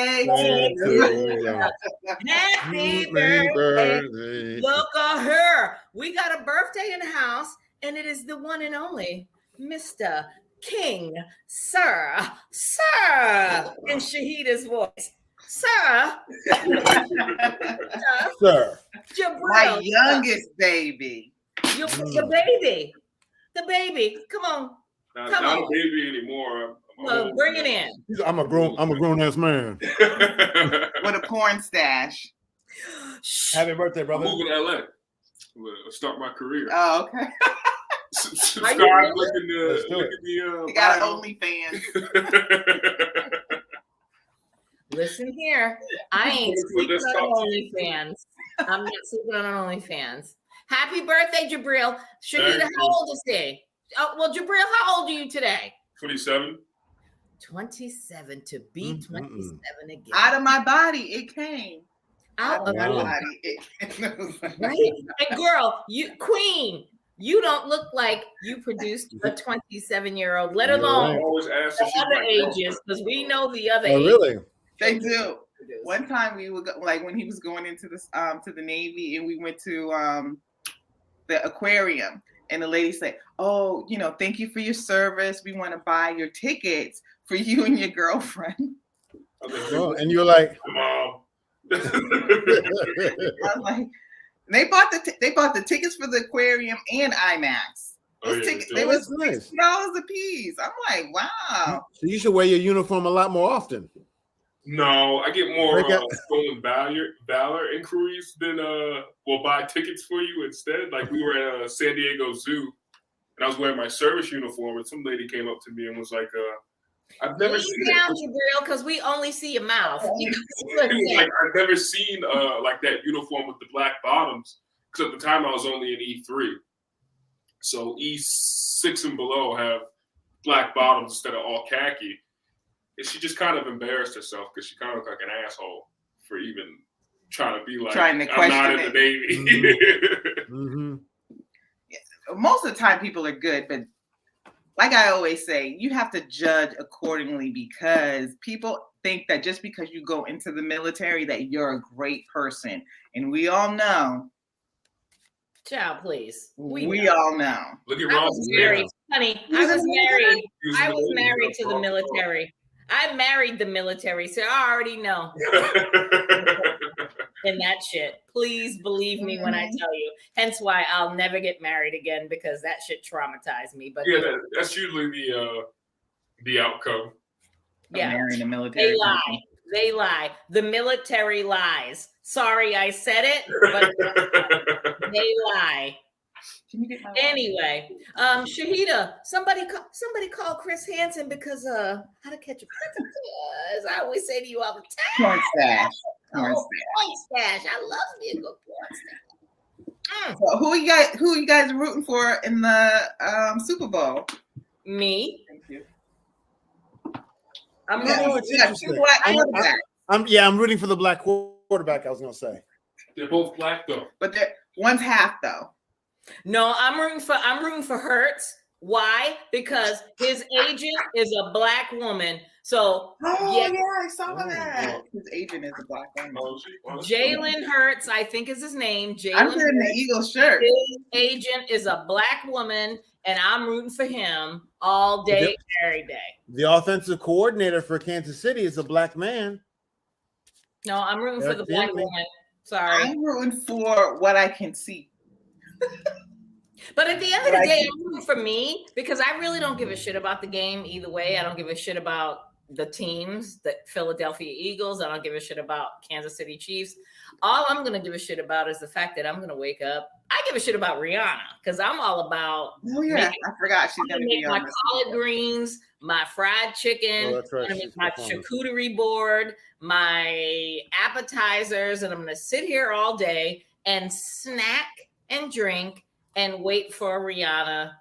birthday to you. Happy birthday. Look at her. We got a birthday in the house, and it is the one and only Mr. King, Sir, in Shahida's voice. Sir. Sir. Jabril, my youngest baby. The baby. The baby. Come on. Not a baby anymore. Well, bring it in. I'm a grown ass man. With a porn stash. Happy birthday, brother. I'm moving to LA. I'll start my career. Oh, okay. Subscribe, look at the you got OnlyFans. Listen here. I ain't sleeping on OnlyFans. I'm not sleeping on OnlyFans. Happy birthday, Jabril. Shahida, how old is he? Oh, well, Jabril, how old are you today? 27. 27 to be 27 again. Out of my body, it came. Out of my body, it came. Right? And girl, you you don't look like you produced a 27-year-old, let alone the other ages, because we know the other ages. Really? They do. One time we would go, like when he was going into this to the Navy, and we went to the aquarium, and the lady said, "Oh, thank you for your service. We want to buy your tickets for you and your girlfriend." Oh, and you're like, Mom. I was like, they bought the tickets for the aquarium and IMAX. They was $60 a piece. I'm like, wow. So you should wear your uniform a lot more often. No, I get more stolen valor inquiries than will buy tickets for you instead. Like we were at San Diego Zoo, and I was wearing my service uniform, and some lady came up to me and was like, "I've never seen down, Jabril, because we only see your mouth." Like, I've never seen like that uniform with the black bottoms, because at the time I was only in E3, so E6 and below have black bottoms instead of all khaki. And she just kind of embarrassed herself because she kind of looked like an asshole for even trying to be like, trying to question I'm not in the Navy. Mm-hmm. Yeah. Most of the time people are good, but like I always say, you have to judge accordingly, because people think that just because you go into the military that you're a great person. And we all know. Child, please. We all know. Look at I was married. Honey, I was married. I was married to the military. I married the military, so I already know. And that shit. Please believe me when I tell you. Hence why I'll never get married again, because that shit traumatized me. But yeah, that's usually the outcome. Yeah, marrying the military. They lie. The military lies. Sorry, I said it, but they lie. Anyway, Shahida, somebody call Chris Hansen, because How to Catch a Predator, as I always say to you all the time. Porn stash. Porn stash. I love me a good porn stash. So who you guys rooting for in the Super Bowl? Me. Thank you. I'm rooting for the black quarterback. I was gonna say they're both black though, but one's half though. No, I'm rooting for Hurts. Why? Because his agent is a black woman. So I saw that. His agent is a black woman. Jalen Hurts, I think is his name. I'm wearing the Eagles shirt. His agent is a black woman, and I'm rooting for him all day, every day. The offensive coordinator for Kansas City is a black man. No, I'm rooting for the black woman. Sorry. I'm rooting for what I can see. But at the end of the day, I'm rooting for me, because I really don't give a shit about the game either way. I don't give a shit about the teams, the Philadelphia Eagles. I don't give a shit about Kansas City Chiefs. All I'm going to give a shit about is the fact that I'm going to wake up. I give a shit about Rihanna, because I'm all about. Oh yeah, I forgot she's going to be on my collard greens, my fried chicken, my charcuterie board, my appetizers, and I'm going to sit here all day and snack and drink and wait for Rihanna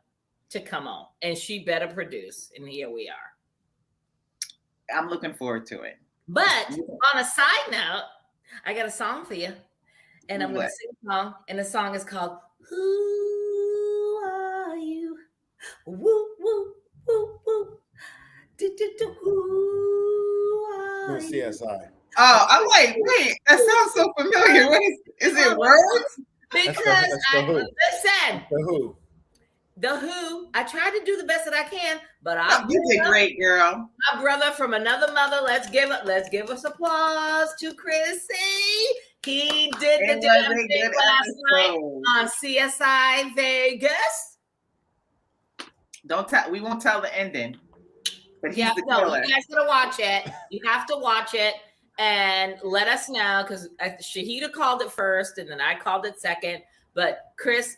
to come on, and she better produce. And here we are. I'm looking forward to it. But on a side note, I got a song for you, and I'm going to sing a song, and the song is called "Who Are You?" Woo woo woo woo. Do, do, do. Who doing CSI. Oh, I'm like, wait, that sounds so familiar. What is it words? Because That's the Who. listen, The Who. The Who, I tried to do the best that I can, but You did great, girl. my brother from another mother. Let's give us applause to Chrissy. He did the damn thing last night on CSI Vegas. We won't tell the ending. But he's the no, killer. you guys gotta watch it. You have to watch it and let us know, because Shahida called it first and then I called it second. But Chris,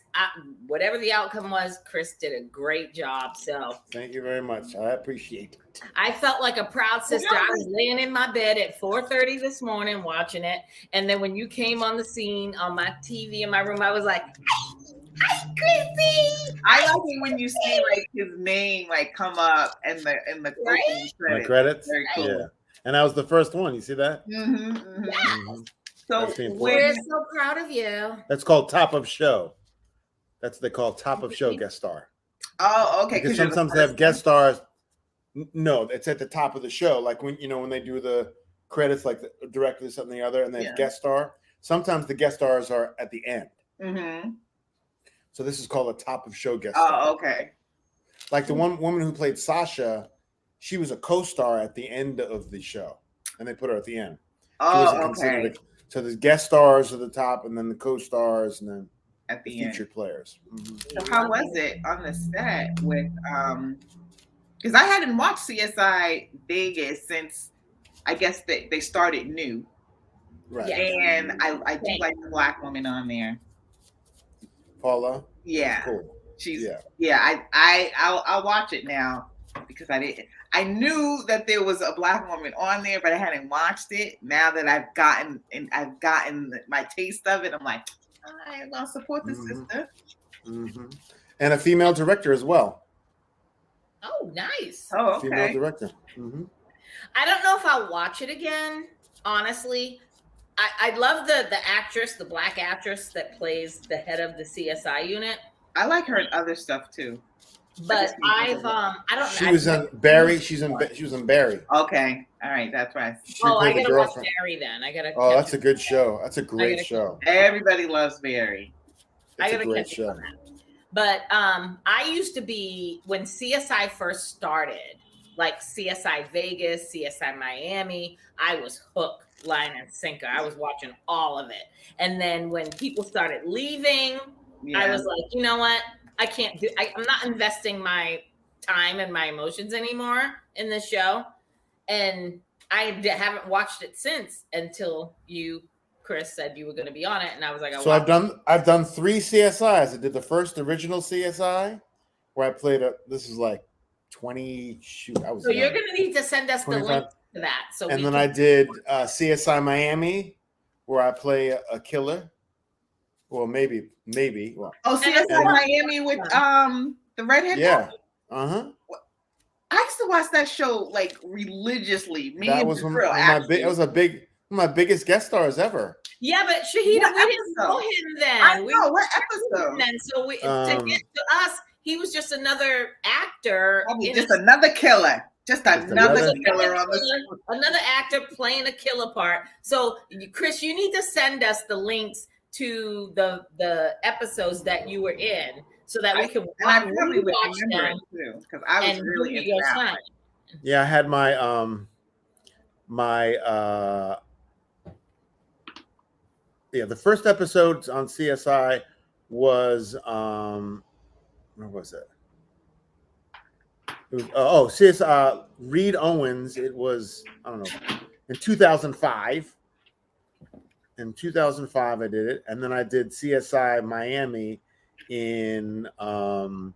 whatever the outcome was, Chris did a great job. So thank you very much. I appreciate it. I felt like a proud sister. I was laying in my bed at 4:30 this morning watching it. And then when you came on the scene on my TV in my room, I was like, hi, Chrissy. I like it when you see like his name like come up in the Right? credits. Credits? Very cool. Yeah. And that was the first one. You see that? Mm-hmm, mm-hmm. Yes. Mm-hmm. So we're so proud of you. That's called top of show. That's what they call top of show guest star. Oh, okay. Because sometimes they have guest stars. No, it's at the top of the show. Like when they do the credits, like the director, this, something, the other, and they have guest star. Sometimes the guest stars are at the end. Mm-hmm. So this is called a top of show guest star. Oh, okay. Like the one woman who played Sasha, she was a co-star at the end of the show, and they put her at the end. Oh, okay. So the guest stars at the top, and then the co-stars, and then at the featured end. players. Mm-hmm. So how was it on the set with because I hadn't watched CSI Vegas since I guess they started new. Right. And I do like the black woman on there. Paula. Yeah. Cool. She's I'll watch it now because I knew that there was a black woman on there, but I hadn't watched it. Now that I've gotten my taste of it, I'm like, I'm gonna support the sister. Mm-hmm. And a female director as well. Oh, nice. Oh, okay. Female director. Mm-hmm. I don't know if I'll watch it again, honestly. I love the actress, the black actress that plays the head of the CSI unit. I like her in other stuff too. But I don't know. She was in Barry. She was in Barry. Okay. All right. That's right. I gotta watch Barry then. Oh, that's a good show. That's a great show. Everybody loves Barry. It's a great show. But I used to be, when CSI first started, like CSI Vegas, CSI Miami, I was hooked, line and sinker. I was watching all of it. And then when people started leaving, I was like, you know what? I can't do. I'm not investing my time and my emotions anymore in this show, and I haven't watched it since until you, Chris, said you were going to be on it, and I was like, so I've done 3 CSIs. I did the first original CSI where I played this is like 20. Shoot, I was. So you're going to need to send us 25. The link to that. So and then I did CSI Miami where I play a killer. Well, maybe. Well, CSI Miami with the redhead. Yeah. I used to watch that show like religiously. That was one of my biggest guest stars ever. Yeah, but Shahida, we didn't know him then. I know what episode. Then so to get to us, he was just another actor. Just another killer. Just another killer on the another actor playing a killer part. So, Chris, you need to send us the links to the episodes that you were in, so that we can watch them too, because I was really into that. Yeah, I had my the first episode on CSI was where was it? It was CSI Reed Owens. It was, I don't know, in 2005. In 2005, I did it, and then I did CSI Miami in I don't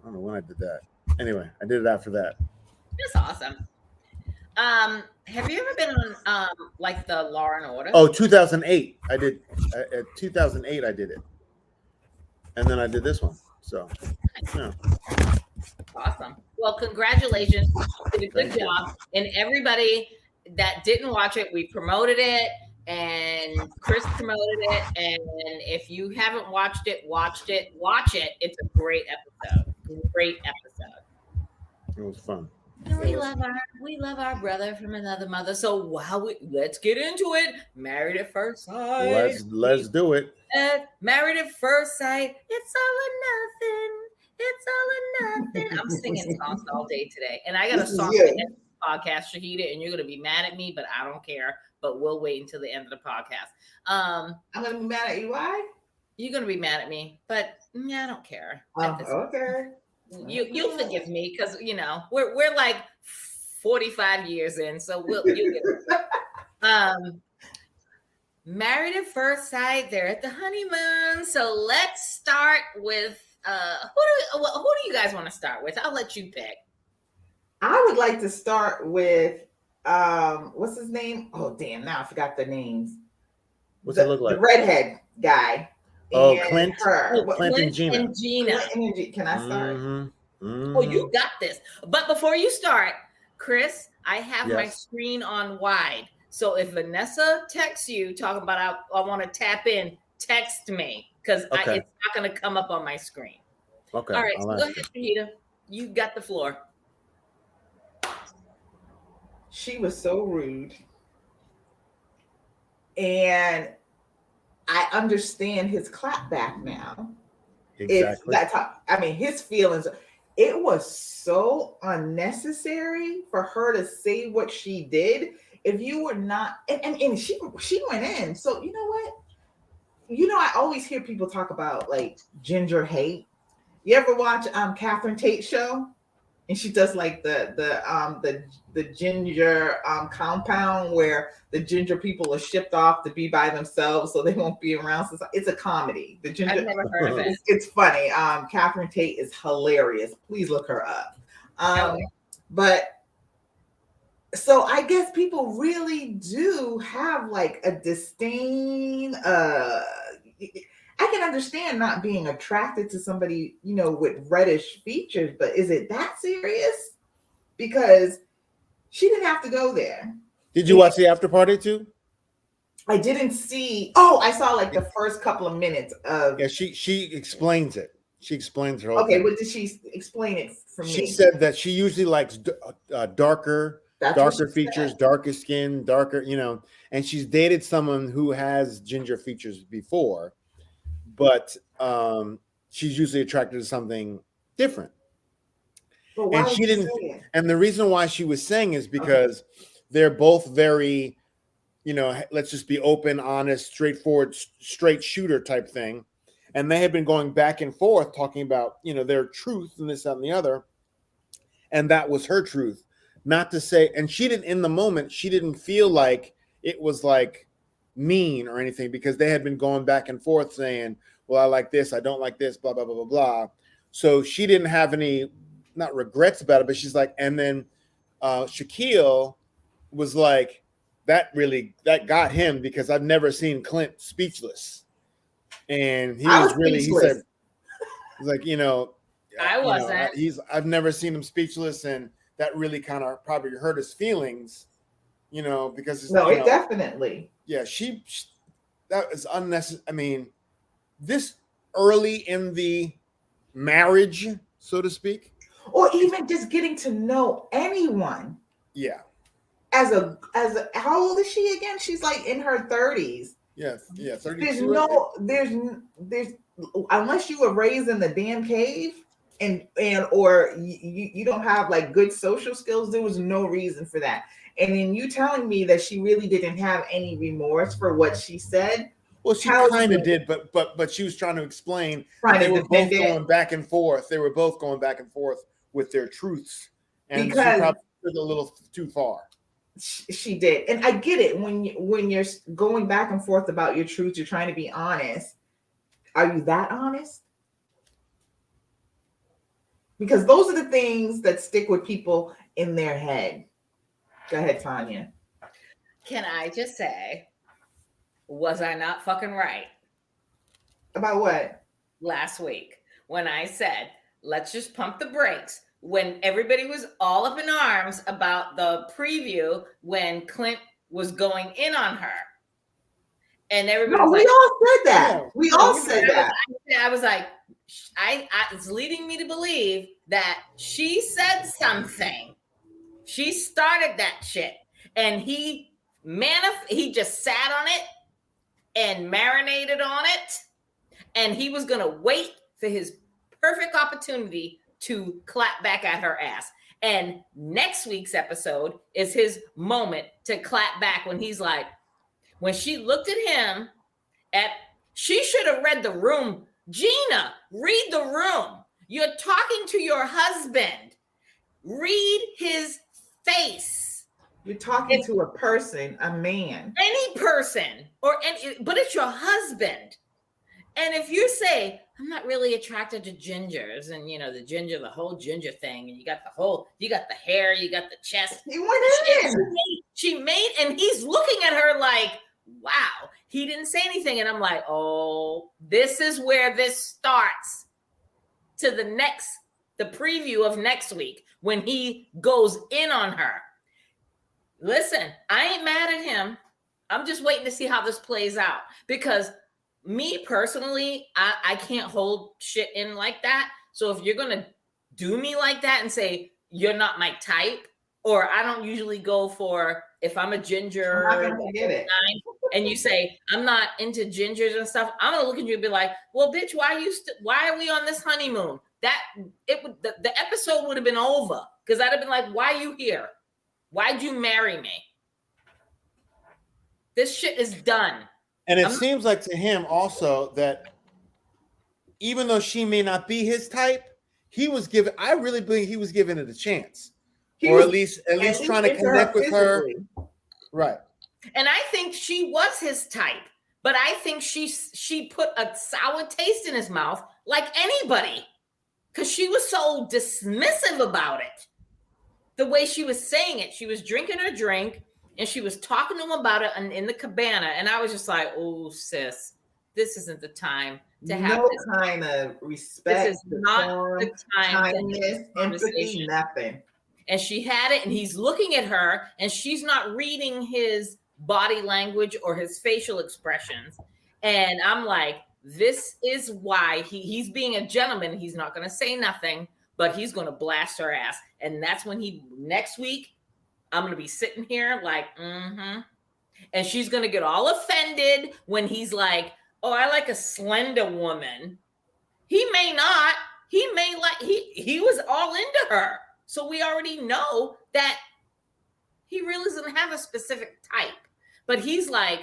know when I did that. Anyway, I did it after that. That's awesome. Have you ever been on like the Law and Order? Oh, 2008. I did. At 2008, I did it, and then I did this one. So, yeah. Awesome. Well, congratulations. You did a good job, and everybody that didn't watch it, we promoted it, and Chris promoted it. And if you haven't watched it, watch it. It's a great episode. It was fun. We love our brother from another mother. So let's get into it. Married at first sight. Let's do it. Married at first sight. It's all or nothing. It's all or nothing. I'm singing songs all day today, and I got a song to end the podcast, Shahida, and you're gonna be mad at me, but I don't care. But we'll wait until the end of the podcast. I'm gonna be mad at you. Why? You're gonna be mad at me, but I don't care. Okay. You'll forgive me because we're like 45 years in, so you'll get it. Married at first sight. They're at the honeymoon. So let's start with who do you guys want to start with? I'll let you pick. I would like to start with what's his name? Oh damn! Now I forgot the names. What's it look like? The redhead guy. Oh, Clint. Clint and Gina. Can I start? Mm-hmm. Oh, you got this. But before you start, Chris, I have my screen on wide. So if Vanessa texts you talking about I want to tap in, text me because it's not going to come up on my screen. Okay. All right. So go ahead, Shahida. You got the floor. She was so rude. And I understand his clapback now. Exactly. His feelings. It was so unnecessary for her to say what she did. If you were not, and she went in. So you know what? I always hear people talk about like ginger hate. You ever watch Catherine Tate's show? And she does like the ginger compound where the ginger people are shipped off to be by themselves so they won't be around. So it's a comedy. The ginger, I've never heard of it. It's funny. Catherine Tate is hilarious. Please look her up. But so I guess people really do have like a disdain. I can understand not being attracted to somebody, with reddish features, but is it that serious? Because she didn't have to go there. Did you watch the after party too? I didn't see. Oh, I saw like the first couple of minutes of. Yeah, she explains it. She explains her whole Okay, thing. what did she explain it for me? She said that she usually likes darker features, darker skin, darker, and she's dated someone who has ginger features before. But she's usually attracted to something different. And she didn't. And the reason why she was saying is because they're both very, let's just be open, honest, straightforward, straight shooter type thing. And they had been going back and forth talking about, their truth and this, that, and the other. And that was her truth. Not to say, and she didn't, in the moment, she didn't feel like it was like mean or anything because they had been going back and forth saying, well, I like this, I don't like this, blah, blah, blah, blah, blah. So she didn't have any, not regrets about it, but she's like, and then Shaquille was like, that got him because I've never seen Clint speechless. And he said, he's like, I wasn't. I've never seen him speechless, and that really kind of probably hurt his feelings, because it's it definitely. Yeah, she that is unnecessary. I mean, this early in the marriage, so to speak, or even just getting to know anyone. Yeah. As a how old is she again? She's like in her 30s. Yeah, 32. There's unless you were raised in the damn cave or you don't have like good social skills, there was no reason for that. And in you telling me that she really didn't have any remorse for what she said. Well, she kind of did, but she was trying to explain. They were both going back and forth. They were both going back and forth with their truths, and she probably took a little too far. She did, and I get it. When you're going back and forth about your truth, you're trying to be honest. Are you that honest? Because those are the things that stick with people in their head. Go ahead, Tanya. Can I just say, was I not fucking right? About what? Last week, when I said, let's just pump the brakes, when everybody was all up in arms about the preview when Clint was going in on her. And everybody we all said that. We all said that. I was like, it's leading me to believe that she said something She started that shit, and he just sat on it and marinated on it, and he was gonna wait for his perfect opportunity to clap back at her ass. And next week's episode is his moment to clap back when he's like, when she looked at him, she should have read the room. Gina, read the room. You're talking to your husband. Read his face. You're talking to a person, a man. Any person, but it's your husband. And if you say, I'm not really attracted to gingers, and the whole ginger thing, and you got the hair, you got the chest. He went in. She made, and he's looking at her like, wow. He didn't say anything, and I'm like, oh, this is where this starts. To the preview of next week when he goes in on her. Listen, I ain't mad at him. I'm just waiting to see how this plays out, because me personally, I can't hold shit in like that. So if you're going to do me like that and say, you're not my type, or I don't usually go for, if I'm a ginger, and you say, I'm not into gingers and stuff, I'm going to look at you and be like, well, bitch, why are we on this honeymoon? The episode would have been over, because I'd have been like, why are you here? Why'd you marry me? This shit is done. And it seems like to him also that even though she may not be his type, I really believe he was giving it a chance. Or at least trying to connect with her. Right. And I think she was his type, but I think she put a sour taste in his mouth like anybody, because she was so dismissive about it. The way she was saying it, she was drinking her drink and she was talking to him about it in the cabana. And I was just like, oh, sis, this isn't the time to have this kind of respect. This is not the time. Kindness, empathy, nothing. And she had it, and he's looking at her, and she's not reading his body language or his facial expressions. And I'm like, this is why he's being a gentleman. He's not going to say nothing, but he's going to blast her ass. And that's when next week, I'm going to be sitting here like, and she's going to get all offended when he's like, oh, I like a slender woman. He may not. He may like, he was all into her. So we already know that he really doesn't have a specific type. But he's like,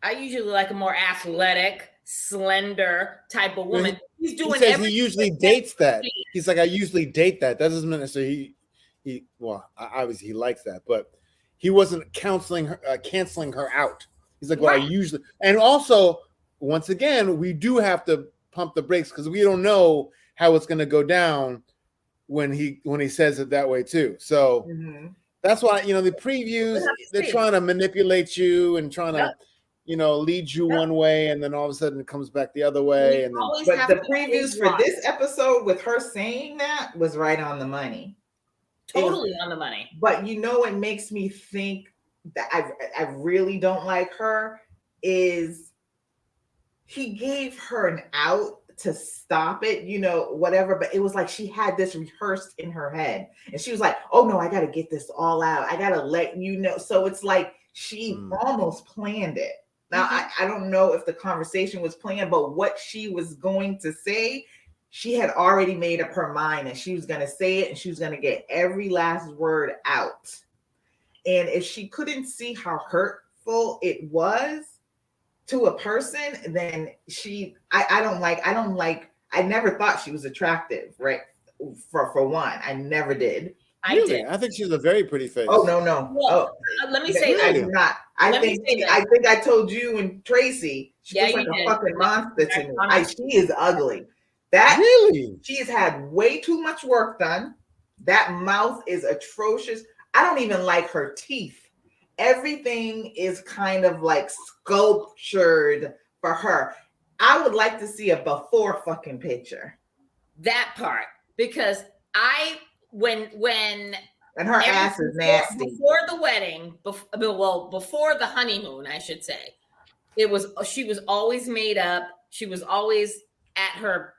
I usually like a more athletic, slender type of woman. He's doing he says he usually dates that. He's like, I usually date that. That doesn't mean necessarily obviously he likes that, but he wasn't canceling her out. He's like, well, right. I usually, and also, once again, we do have to pump the brakes because we don't know how it's going to go down when he says it that way too. So that's why, the previews, they're trying to manipulate you and trying to, lead you one way, and then all of a sudden it comes back the other way. And then, but the previews for this episode with her saying that was right on the money. Totally on the money. But it makes me think that I really don't like her is he gave her an out to stop it, whatever. But it was like she had this rehearsed in her head. And she was like, oh no, I got to get this all out. I got to let you know. So it's like she almost planned it. Now, I don't know if the conversation was planned, but what she was going to say, she had already made up her mind and she was going to say it and she was going to get every last word out. And if she couldn't see how hurtful it was to a person, then I never thought she was attractive, right? For one, I never did. I did. I think she's a very pretty face. Oh, no. Well, let me say I do not. I think I told you and Tracy, she looks like a fucking monster to me. She is ugly. She has had way too much work done. That mouth is atrocious. I don't even like her teeth. Everything is kind of like sculptured for her. I would like to see a before fucking picture. That part, because when and her ass is nasty. Before the wedding, before the honeymoon, I should say, she was always made up. She was always at her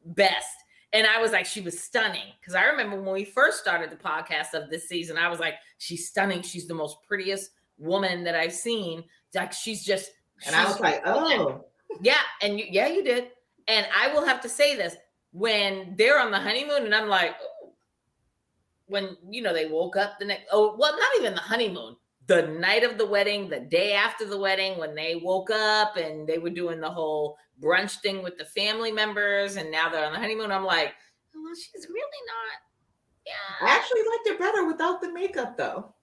best. And I was like, she was stunning. Because I remember when we first started the podcast of this season, I was like, she's stunning. She's the most prettiest woman that I've seen. Like, she's just. And I was like, oh. Yeah. And you did. And I will have to say this. When they're on the honeymoon, and I'm like, oh, when, they woke up the next, not even the honeymoon, the night of the wedding, the day after the wedding, when they woke up and they were doing the whole brunch thing with the family members, and now they're on the honeymoon, I'm like, well, she's really not. Yeah. I actually liked her better without the makeup, though.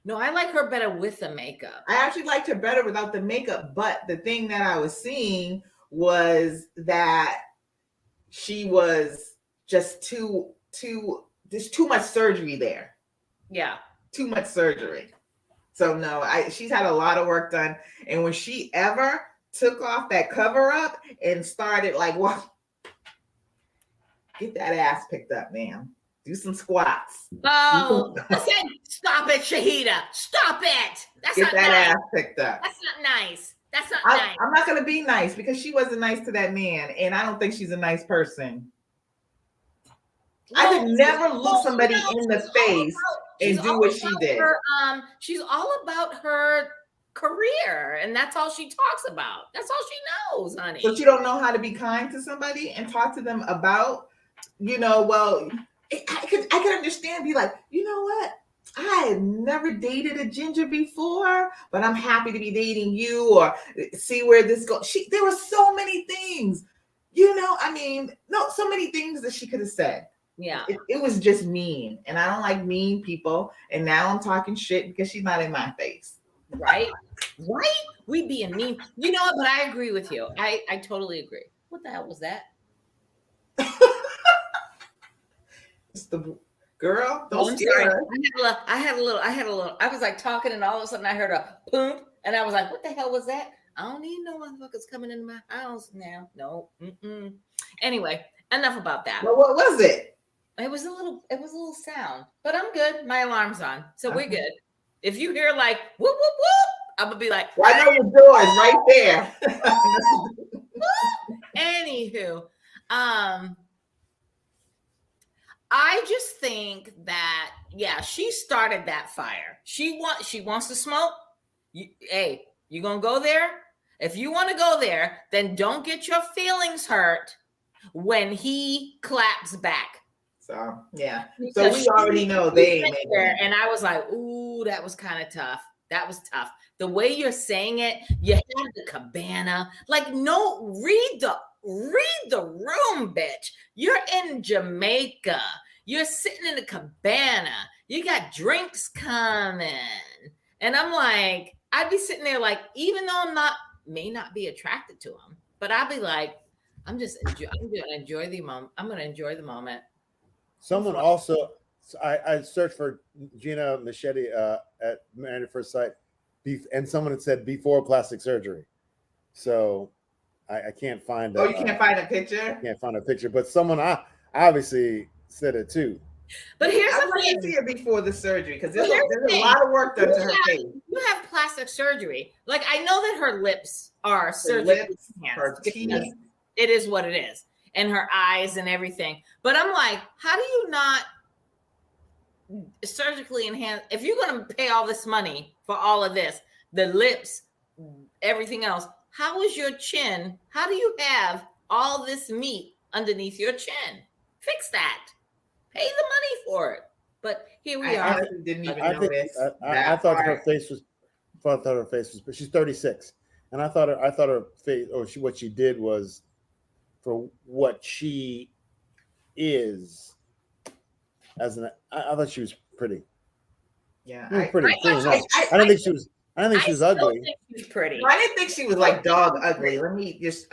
No, I like her better with the makeup. I actually liked her better without the makeup, but the thing that I was seeing was that she was just there's too much surgery there. Yeah. Too much surgery. So no, she's had a lot of work done. And when she ever took off that cover up and started like, well, get that ass picked up, ma'am. Do some squats. Oh, stop it, Shahida. Stop it. That's get not that nice. ass picked up. That's not nice. That's not nice. I'm not going to be nice because she wasn't nice to that man. And I don't think she's a nice person. I could never look somebody in the face and do what she did. She's all about her career, and that's all she talks about. That's all she knows, honey. So you don't know how to be kind to somebody and talk to them about, well, I could understand, be like, you know what? I had never dated a ginger before, but I'm happy to be dating you, or see where this goes. There were so many things, so many things that she could have said. Yeah. It was just mean. And I don't like mean people. And now I'm talking shit because she's not in my face. Right? Right? We being mean. You know what? But I agree with you. I totally agree. What the hell was that? It's the girl. Don't scare her. I had a little. I was like talking, and all of a sudden I heard a boom, and I was like, "What the hell was that?" I don't need no motherfuckers coming in my house now. No. Anyway, enough about that. Well, what was it? It was a little sound, but I'm good. My alarm's on, so we're good. If you hear like whoop whoop whoop, I'm gonna be like, well, I know the door is right there. Anywho, I just think that she started that fire. She wants to smoke. You gonna go there? If you want to go there, then don't get your feelings hurt when he claps back. So yeah. So we already know they ain't there. And I was like, ooh, that was kind of tough. That was tough. The way you're saying it, you had the cabana. Like, no, read the room, bitch. You're in Jamaica. You're sitting in a cabana. You got drinks coming. And I'm like, I'd be sitting there like, even though may not be attracted to him, but I'd be like, I'm gonna enjoy the moment. I'm gonna enjoy the moment. Someone also, I searched for Gina Machete at Married at First Sight, and someone had said before plastic surgery. So I can't find. You can't find a picture. Can't find a picture, but someone obviously said it too. But here's I the thing: see her before the surgery because there's a lot of work done to her face. You have plastic surgery. Like, I know that her lips are surgically enhanced. Her teeth. It is what it is. And her eyes and everything. But I'm like, how do you not surgically enhance? If you're going to pay all this money for all of this, the lips, everything else, how is your chin? How do you have all this meat underneath your chin? Fix that. Pay the money for it. But here we are. I didn't even notice. I thought her face was. But she's 36, and I thought her face, what she did was, for what she is, I thought she was pretty. Yeah, pretty. I didn't think she was. I didn't think she was ugly. Think she's pretty. I didn't think she was like dog ugly.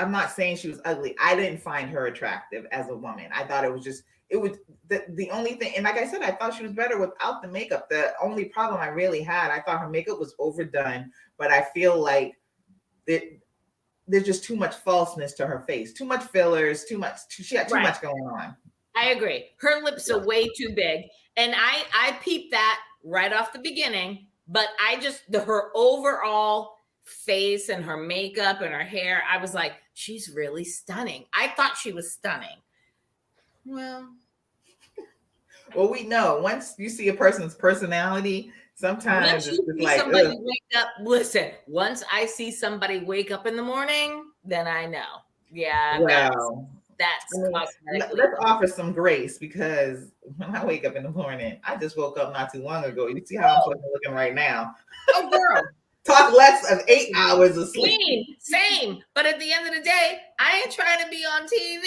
I'm not saying she was ugly. I didn't find her attractive as a woman. I thought it was the only thing. And like I said, I thought she was better without the makeup. The only problem I really had, I thought her makeup was overdone. But I feel like there's just too much falseness to her face, too much fillers, she had too much going on. I agree. Her lips are way too big. And I peeped that right off the beginning, but her overall face and her makeup and her hair, I was like, she's really stunning. I thought she was stunning. Well, we know once you see a person's personality, sometimes once you it's see like, somebody ugh. wake up, listen, once I see somebody wake up in the morning, then I know. Yeah, Well, that's I mean, cosmetically. let's offer some grace, because when I wake up in the morning, I just woke up not too long ago. You see how I'm fucking looking right now. Oh, girl. Talk less of 8 hours of sleep. Same. But at the end of the day, I ain't trying to be on TV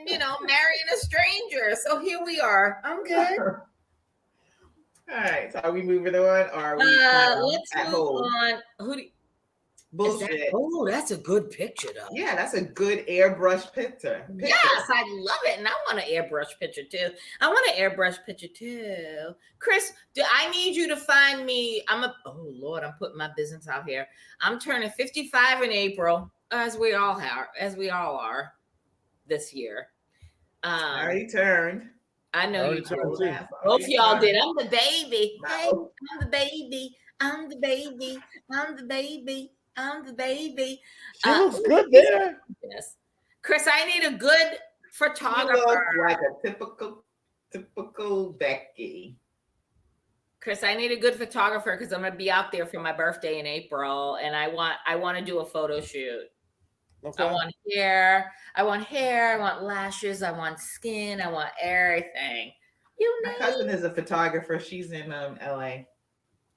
and, marrying a stranger. So here we are. I'm good. All right. So are we moving on, or are we Let's at move home? on. Bullshit. That's a good picture, though. Yeah, that's a good airbrush picture. Yes, I love it. And I want an airbrush picture too. Chris, I need you to find me. Oh Lord, I'm putting my business out here. I'm turning 55 in April, as we all are this year. I already turned. I know you turned did. too. Both of y'all did. I'm the baby. No. Hey, I'm the baby. I'm the baby. I'm the baby. I'm the baby. She looks good there. Yes. Chris, I need a good You photographer. look like a typical Becky. Chris, I need a good photographer because I'm gonna be out there for my birthday in April, and I want to do a photo shoot. Okay. I want hair, I want lashes, I want skin, I want everything. My cousin is a photographer. She's in LA.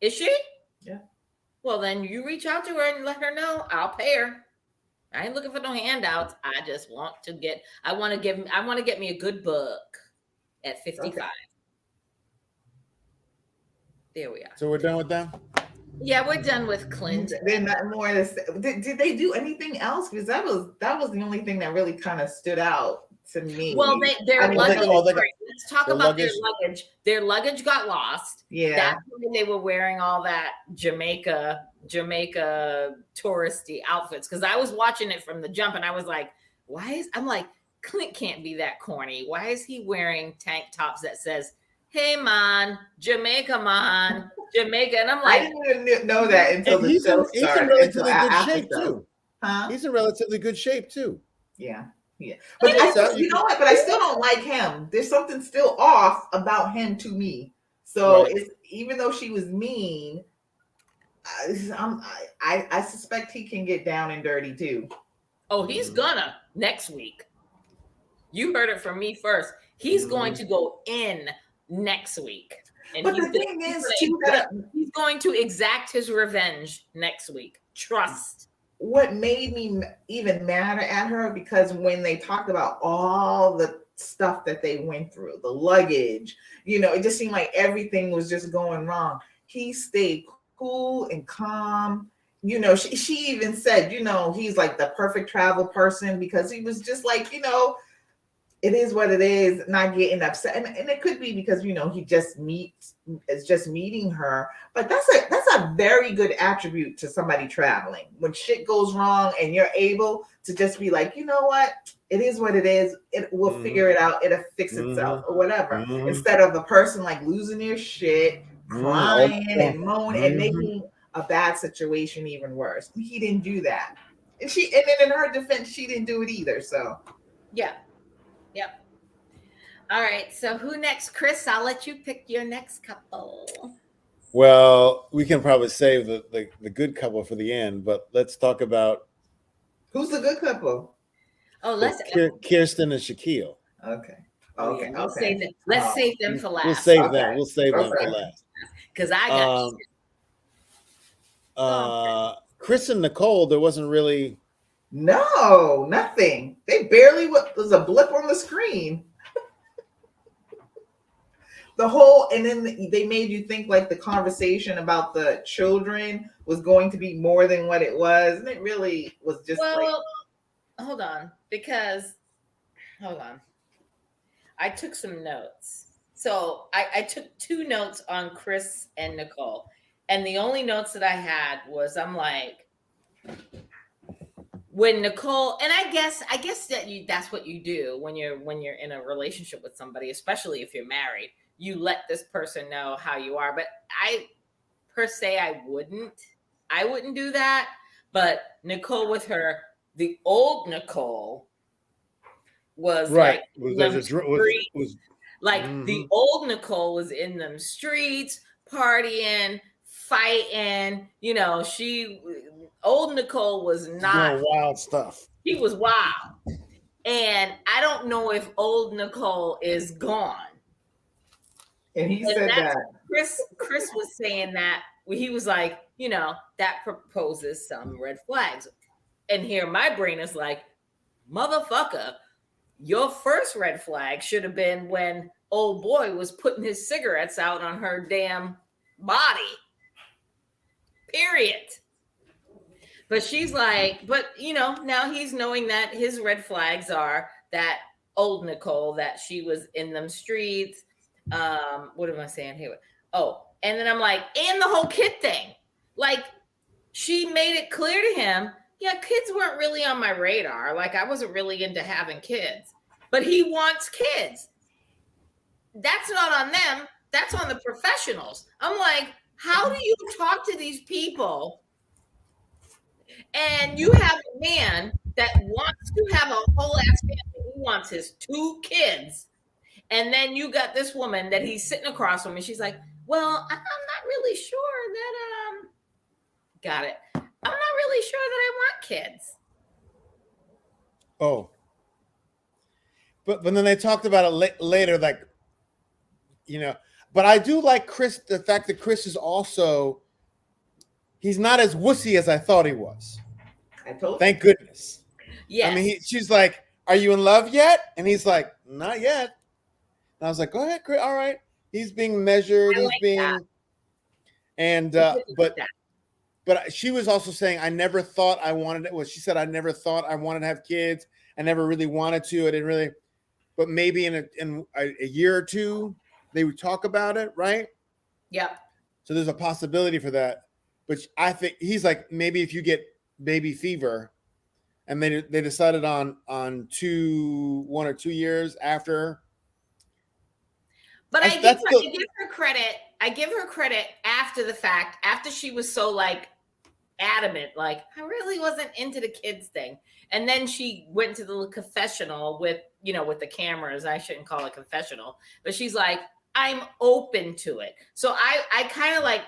Is she? Yeah. Well, then you reach out to her and let her know. I'll pay her. I ain't looking for no handouts. I just want to get. I want to get me a good book at 55. Okay. There we are. So we're done with them? Yeah, we're done with Clint. They're not more. Did they do anything else? Because that was the only thing that really kind of stood out to me. Well, their luggage. Let's talk about their luggage. Their luggage got lost. Yeah, that's when they were wearing all that Jamaica touristy outfits. Because I was watching it from the jump, and I was like, I'm like, Clint can't be that corny. Why is he wearing tank tops that says, "Hey man, Jamaica man, Jamaica"? And I'm like, I didn't even know that until the show started. He's in relatively good shape too. Huh? He's in relatively good shape too. Yeah. But you know what? But I still don't like him. There's something still off about him to me. So it's, even though she was mean, I suspect he can get down and dirty too. Oh, he's gonna next week. You heard it from me first. He's going to go in next week. And but the thing is, he's going to exact his revenge next week. Trust. What made me even madder at her, because when they talked about all the stuff that they went through, the luggage, it just seemed like everything was just going wrong. He stayed cool and calm. She even said, he's like the perfect travel person, because he was just like, it is what it is, not getting upset. And it could be because, he just meeting her. But that's a very good attribute to somebody traveling. When shit goes wrong and you're able to just be like, you know what? It is what it is. It will figure it out. It'll fix itself or whatever. Instead of a person like losing their shit, crying and moaning and making a bad situation even worse. He didn't do that. And then in her defense, she didn't do it either. So yeah. Yep. All right. So who next? Chris, I'll let you pick your next couple. Well, we can probably save the good couple for the end, but let's talk about who's the good couple. Oh, let's Kirsten and Shaquille. Okay. Let's save them for last. We'll save them. We'll save them for last. Because I got Chris and Nicole. There wasn't really. No, nothing. They barely was a blip on the screen. And then they made you think like the conversation about the children was going to be more than what it was, and it really was just hold on. I took some notes. So I took 2 notes on Chris and Nicole, and the only notes that I had was I'm like, when Nicole, and I guess that's what you do when you're in a relationship with somebody, especially if you're married. You let this person know how you are. But I wouldn't do that. But Nicole with the old Nicole, was right. like the old Nicole was in them streets, partying, fighting. You know, old Nicole was not doing wild stuff. She was wild. And I don't know if old Nicole is gone. And he said that. Chris was saying that he was like, you know, that proposes some red flags. And here my brain is like, motherfucker, your first red flag should have been when old boy was putting his cigarettes out on her damn body. Period. But she's like, but you know, now he's knowing that his red flags are that old Nicole, that she was in them streets. What am I saying here? Oh, and then I'm like, and the whole kid thing. Like, she made it clear to him, yeah, kids weren't really on my radar. Like, I wasn't really into having kids. But he wants kids. That's not on them. That's on the professionals. I'm like, how do you talk to these people? And you have a man that wants to have a whole ass family. He wants his 2 kids. And then you got this woman that he's sitting across from me. She's like, well, I'm not really sure that, got it. I'm not really sure that I want kids. Oh. But then they talked about it later, like, you know, but I do like Chris, the fact that Chris is also, he's not as wussy as I thought he was. I told you. Thank goodness. Yeah. I mean, she's like, are you in love yet? And he's like, not yet. And I was like, go ahead, Chris. All right. He's being measured. He's being, that. And, but she was also saying, I never thought I wanted it. Well, she said, I never thought I wanted to have kids. I never really wanted to. I didn't really, but maybe in a year or two, they would talk about it. Right. Yep. So there's a possibility for that. But I think he's like, maybe if you get baby fever, and they decided on 1 or 2 years after. But I give her credit. I give her credit after the fact, after she was so like adamant, like I really wasn't into the kids thing. And then she went to the confessional with the cameras. I shouldn't call it confessional, but she's like, I'm open to it. So I kind of like,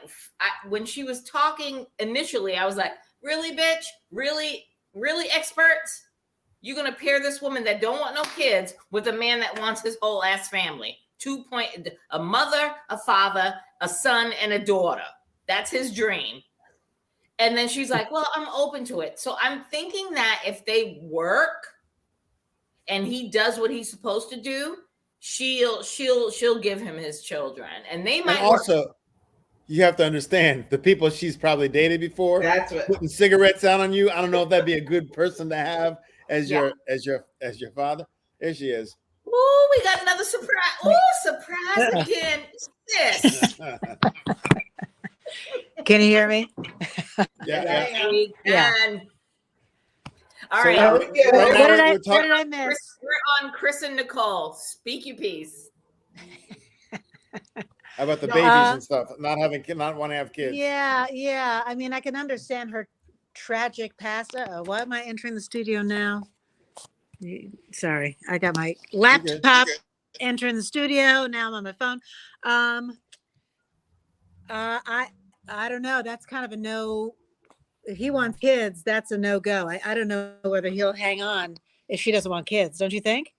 when she was talking initially, I was like, really, bitch? Really, really, experts? You're going to pair this woman that don't want no kids with a man that wants his whole ass family. A mother, a father, a son, and a daughter. That's his dream. And then she's like, well, I'm open to it. So I'm thinking that if they work and he does what he's supposed to do, she'll give him his children, and they might. And also, you have to understand the people she's probably dated before. That's what putting cigarettes out on you. I don't know if that'd be a good person to have as your father. There she is. Ooh, we got another surprise. Ooh, surprise again. Yes. Can you hear me? Yeah. All right. What did I miss? We're on Chris and Nicole. Speak your piece. How about the babies and stuff? Not want to have kids. Yeah. I mean, I can understand her tragic past. Why am I entering the studio now? Sorry, I got my laptop entering the studio. Now I'm on my phone. I don't know. That's kind of a no. If he wants kids, that's a no-go. I don't know whether he'll hang on if she doesn't want kids. Don't you think?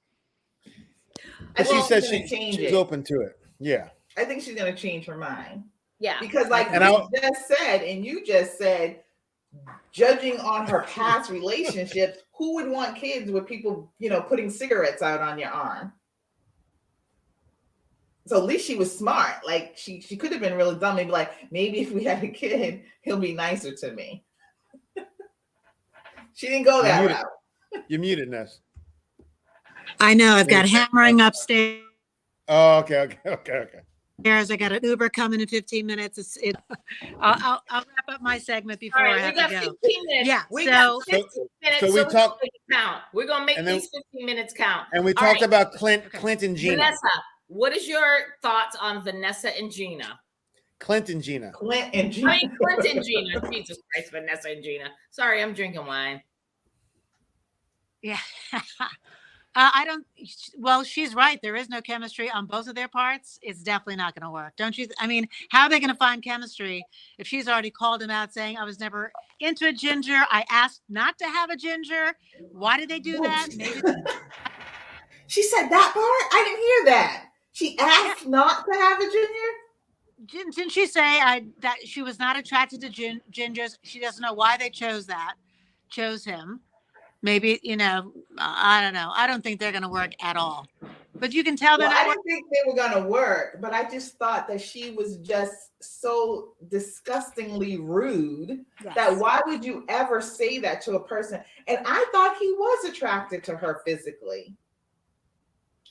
She said she's open to it. Yeah. I think she's going to change her mind. Yeah. Because like you just said, judging on her past relationships, who would want kids with people, putting cigarettes out on your arm? So at least she was smart. Like she could have been really dumb and be like, maybe if we had a kid, he'll be nicer to me. She didn't go that route. You're muted, Ness. I know. I've got hammering upstairs. Oh, okay. I got an Uber coming in 15 minutes. I'll wrap up my segment before I have to go. 15 minutes. Yeah. We got 15 minutes. So we talked. We're gonna make these 15 minutes count. And we talked about Clint and Gina. Vanessa, what is your thoughts on Vanessa and Gina? Clint and Gina. Clint and Gina. Jesus Christ, Vanessa and Gina. Sorry, I'm drinking wine. Yeah. I don't. Well, she's right. There is no chemistry on both of their parts. It's definitely not going to work, don't you? I mean, how are they going to find chemistry if she's already called him out saying, "I was never into a ginger. I asked not to have a ginger." Why did they do that? Maybe she said that part. I didn't hear that. She asked not to have a ginger. didn't she say that she was not attracted to gingers? She doesn't know why they chose him. Maybe, I don't know. I don't think they're going to work at all. But you can tell they're not I didn't think they were going to work, but I just thought that she was just so disgustingly rude that why would you ever say that to a person? And I thought he was attracted to her physically.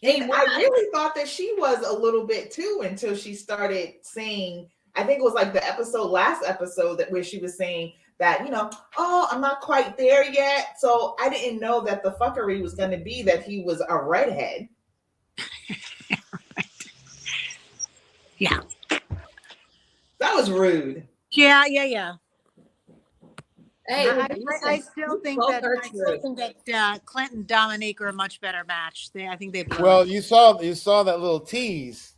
And I really thought that she was a little bit too until she started saying, I think it was like the last episode where she was saying that, oh, I'm not quite there yet. So I didn't know that the fuckery was going to be that he was a redhead. Yeah. That was rude. Yeah. Hey, I still think that Clint and Dominique are a much better match. I think they. Well, you saw that little tease.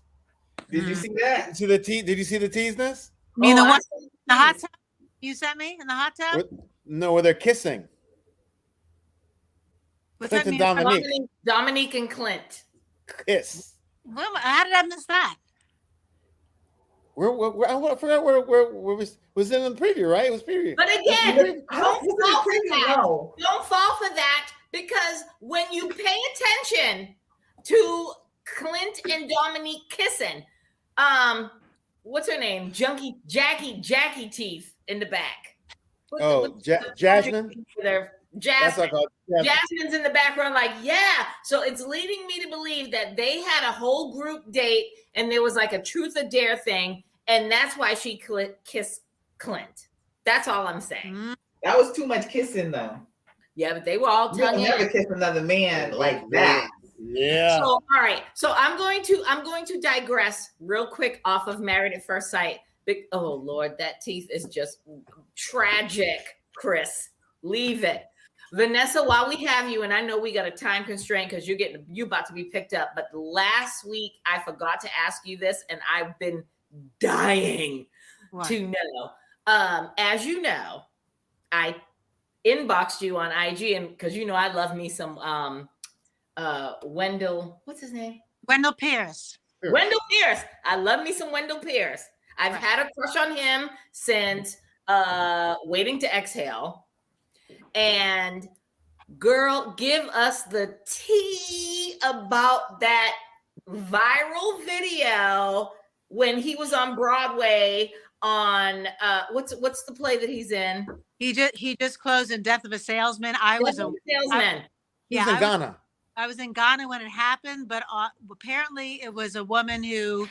Did you see that? Did you see the teaseness? You mean the one in the hot tub you sent me in the hot tub? Where they're kissing. What's Clint that and mean? Dominique. Dominique and Clint. Kiss. Well, how did I miss that? I forgot where was it in the preview, right? It was preview. But again, don't fall for that because when you pay attention to Clint and Dominique kissing, what's her name? Jackie teeth in the back. Jasmine. Jasmine's in the background, like, yeah. So it's leading me to believe that they had a whole group date and there was like a truth or dare thing. And that's why she kissed Clint. That's all I'm saying. That was too much kissing, though. Yeah, but they were all tongue in. Never kiss another man like that. Yeah. So, all right. So I'm going to digress real quick off of Married at First Sight. Oh Lord, that teeth is just tragic, Chris. Leave it. Vanessa, while we have you, and I know we got a time constraint because you're about to be picked up, but last week I forgot to ask you this, and I've been dying to know. As you know, I inboxed you on IG, and because I love me some Wendell. What's his name? Wendell Pierce. Wendell Pierce. I love me some Wendell Pierce. I've had a crush on him since Waiting to Exhale. And girl, give us the tea about that viral video when he was on Broadway on what's the play that he's in? He just closed in Death of a Salesman. I was in Ghana. I was in Ghana when it happened, but apparently it was a woman who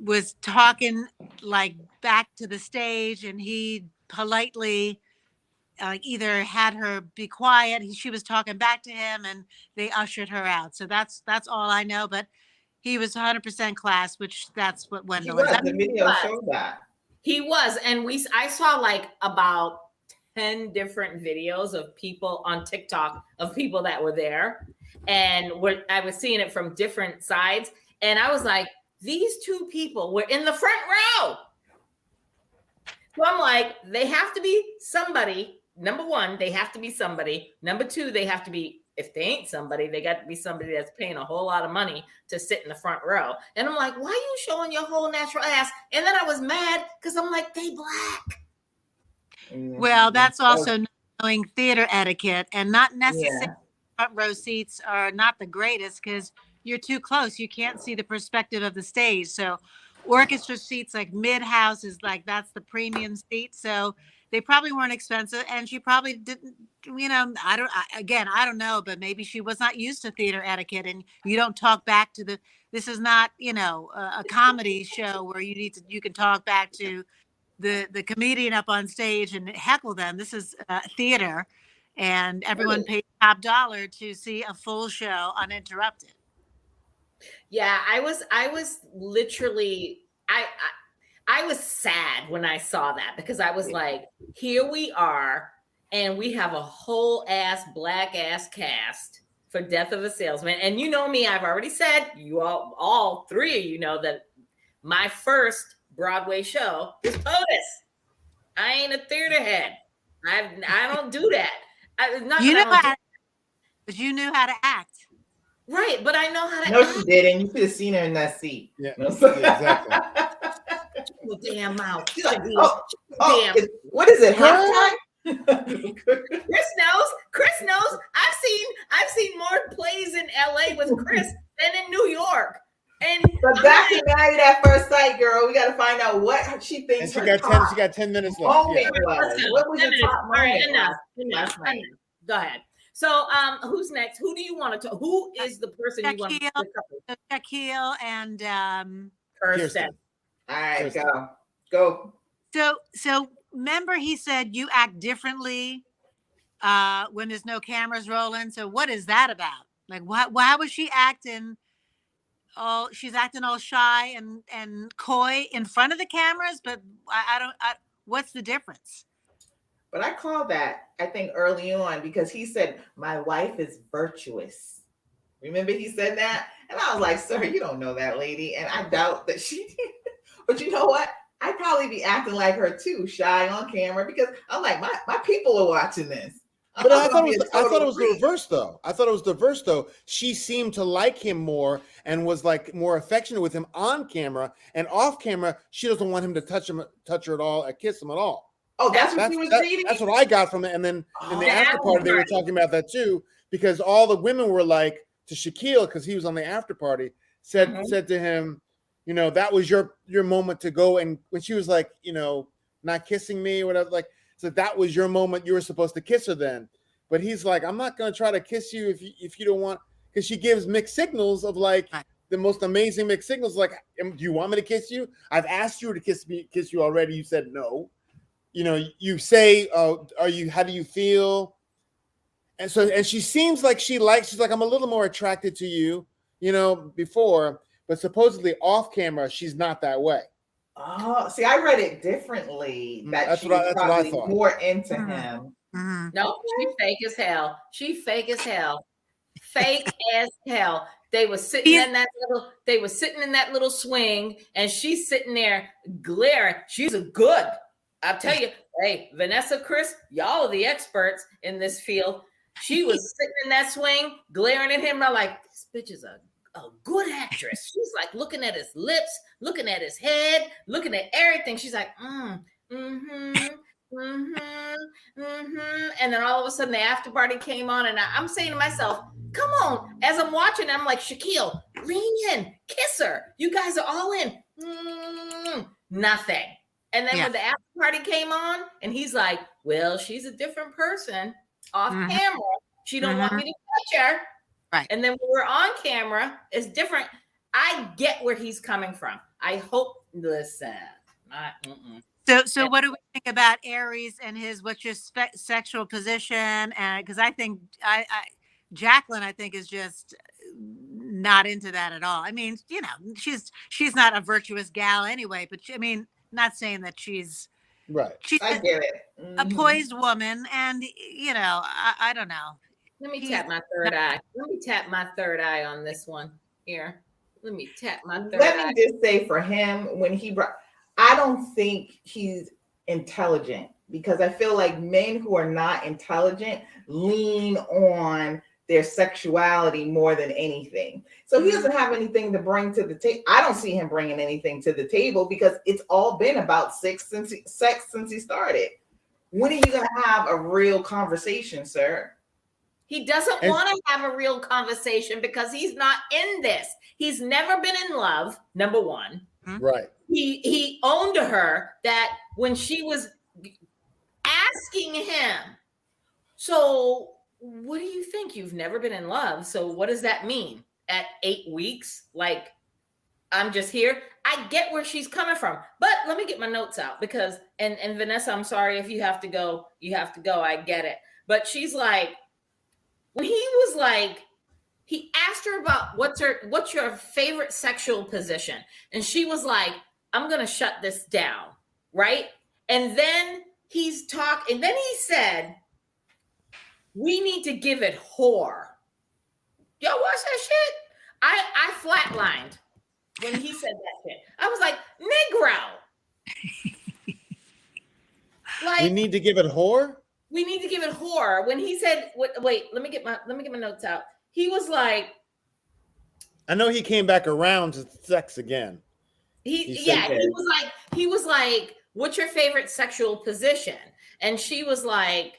was talking like back to the stage, and he politely either had her be quiet. She was talking back to him, and they ushered her out. So that's all I know. But he was 100% class, which that's what Wendell is. The video showed that. He was, and I saw like about 10 different videos of people on TikTok of people that were there, and I was seeing it from different sides, and I was like, these two people were in the front row. So I'm like, they have to be somebody. Number one, they have to be somebody. Number two, they have to be, if they ain't somebody, they got to be somebody that's paying a whole lot of money to sit in the front row. And I'm like, why are you showing your whole natural ass? And then I was mad because I'm like, they black. Well, that's also knowing theater etiquette, and not necessarily front row seats are not the greatest because you're too close. You can't see the perspective of the stage. So orchestra seats, like mid-house, is like that's the premium seat. So they probably weren't expensive, and she probably didn't. I don't know, but maybe she was not used to theater etiquette, and you don't talk back to this is not a comedy show where you can talk back to the comedian up on stage and heckle them. This is theater, and everyone paid top dollar to see a full show uninterrupted. Yeah, I was literally, I was sad when I saw that because I was like, here we are, and we have a whole black ass cast for Death of a Salesman. And you know me, I've already said, you all three of you know that my first Broadway show is POTUS. I ain't a theater head. I don't do that. But you knew how to act. Right, but I know how to No, act. she didn't. You could have seen her in that seat. Yeah, No, exactly. Damn mouth. She's like, damn. What is it? Halftime? Chris knows. I've seen more plays in LA with Chris than in New York. But back to Married at First Sight, girl. We got to find out what she thinks. And she got 10 minutes left. Moment was. What was your top moment? Enough. Go ahead. So, who's next? Who do you want to talk? Who is the person you want to cover? Shaquille and Kirsten. All right, go. So remember he said you act differently when there's no cameras rolling. So what is that about? Like, why was she acting? She's acting all shy and coy in front of the cameras, but what's the difference? But I called that, I think, early on because he said, my wife is virtuous. Remember he said that? And I was like, sir, you don't know that lady. And I doubt that she did. But you know what? I'd probably be acting like her too, shy on camera, because I'm like, my people are watching this. But I thought it was the reverse, though. I thought it was the reverse, though. She seemed to like him more and was like more affectionate with him on camera, and off camera, she doesn't want him to touch her at all, or kiss him at all. Oh, that's what she was reading? That's what I got from it. And then in the after party, they were talking about that too, because all the women were like to Shaquille, because he was on the after party, said to him, you know, that was your moment to go. And when she was like, you know, not kissing me or whatever, like, so that was your moment. You were supposed to kiss her then. But he's like, I'm not going to try to kiss you if you don't want, because she gives mixed signals of like the most amazing mixed signals. Like, do you want me to kiss you? I've asked you to kiss you already. You said no. You know, you say, how do you feel? And she seems like she's like, I'm a little more attracted to you, you know, before, but supposedly off camera, she's not that way. Oh, see, I read it differently. That's what I thought. More into him. Mm-hmm. No, she fake as hell. Fake as hell. They were sitting in that little swing, and she's sitting there glaring. She's a good. I'll tell you, hey, Vanessa, Chris, y'all are the experts in this field. She was sitting in that swing, glaring at him. I'm like, this bitch is a good actress. She's like looking at his lips, looking at his head, looking at everything. She's like, and then all of a sudden the after party came on, and I'm saying to myself, come on. As I'm watching, I'm like, Shaquille, lean in, kiss her. You guys are all in. Nothing. And then when the after party came on, and he's like, well, she's a different person off camera. She don't want me to touch her. Right. And then when we're on camera, it's different. I get where he's coming from. I hope, listen. So what do we think about Aries and what's your sexual position? And because I think Jacqueline, I think, is just not into that at all. I mean, you know, she's not a virtuous gal anyway, but not saying that she's right. I get it. A poised woman, and you know, I don't know. Let me tap my third eye. Let me tap my third eye on this one here. Let me tap my third eye. Let me just say, for him, I don't think he's intelligent, because I feel like men who are not intelligent lean on their sexuality more than anything. So he doesn't have anything to bring to the table. I don't see him bringing anything to the table, because it's all been about sex since he started. When are you going to have a real conversation, sir? He doesn't want to have a real conversation because he's not in this. He's never been in love, number one. Right. He owned to her that when she was asking him, so what do you think? You've never been in love. So what does that mean? At 8 weeks? Like, I'm just here. I get where she's coming from. But let me get my notes out, because, and Vanessa, I'm sorry if you have to go. You have to go. I get it. But she's like, when he was like, he asked her about what's your favorite sexual position? And she was like, I'm going to shut this down. Right. And then he said, we need to give it whore. Y'all watch that shit? I flatlined when he said that shit. I was like, Negro. Like, We need to give it whore. we need to give it horror. When he said, wait, let me get my notes out. He was like, I know he came back around to sex again. he was like, what's your favorite sexual position? And she was like,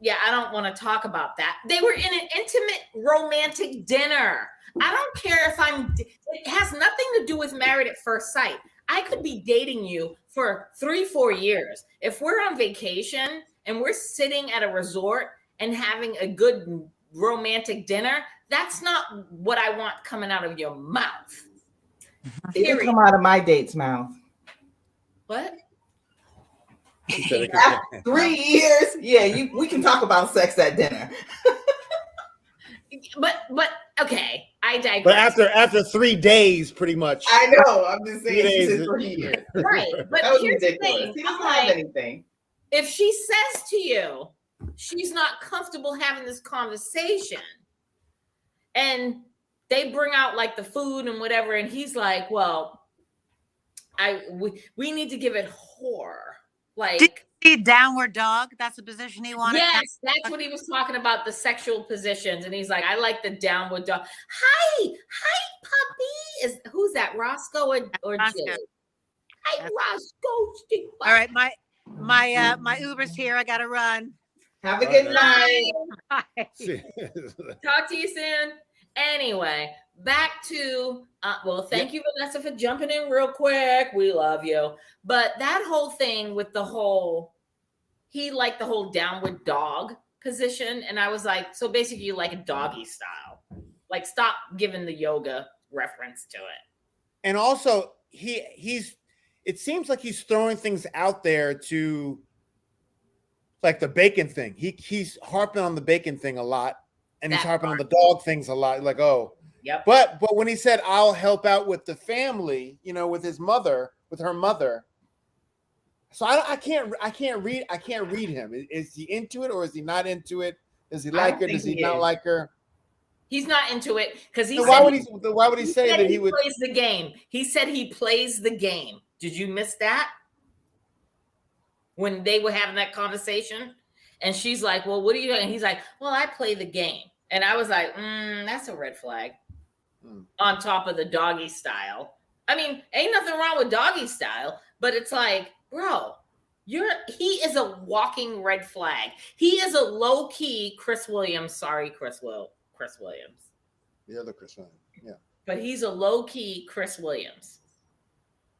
yeah, I don't want to talk about that. They were in an intimate romantic dinner. I don't care if it has nothing to do with married at first sight. I could be dating you for 3-4 years. If we're on vacation and we're sitting at a resort and having a good romantic dinner, that's not what I want coming out of your mouth. It can come out of my date's mouth. What? After 3 years, yeah, we can talk about sex at dinner. But okay, I digress. But after 3 days, pretty much. I know. I'm just saying. 3 She days. said 3 years. Right, but That was here's the ridiculous. thing. He doesn't I'm have like, anything. if she says to you, she's not comfortable having this conversation, and they bring out like the food and whatever, and he's like, well, we need to give it horror. Like, Did you see downward dog? That's the position he wanted. yes, that's what he was talking about, the sexual positions. And he's like, I like the downward dog. Hi, puppy. Who's that? Roscoe or Roscoe. Jill? Hi, That's- Roscoe. All right, my Uber's here. I gotta run. Have a good night. Bye. Talk to you soon. Anyway, back to thank you, Vanessa, for jumping in real quick. We love you. But that whole thing with he liked the whole downward dog position. And I was like, so basically you like a doggy style. Like, stop giving the yoga reference to it. And also, it seems like he's throwing things out there to, like the bacon thing. He's harping on the bacon thing a lot, and he's harping on the dog things a lot. Like, oh, yep. But when he said, "I'll help out with the family," with her mother. So I can't read him. Is he into it or is he not into it? Does he like her? Does he not like her? He's not into it because he. So why would he say that he would? Plays the game. He said he plays the game. Did you miss that? When they were having that conversation, and she's like, "Well, what are you doing?" And he's like, "Well, I play the game." And I was like, "That's a red flag." On top of the doggy style. I mean, ain't nothing wrong with doggy style, but it's like, bro, he is a walking red flag. He is a low key Chris Williams. Sorry, Chris Williams. The other Chris Williams. Yeah. But he's a low key Chris Williams.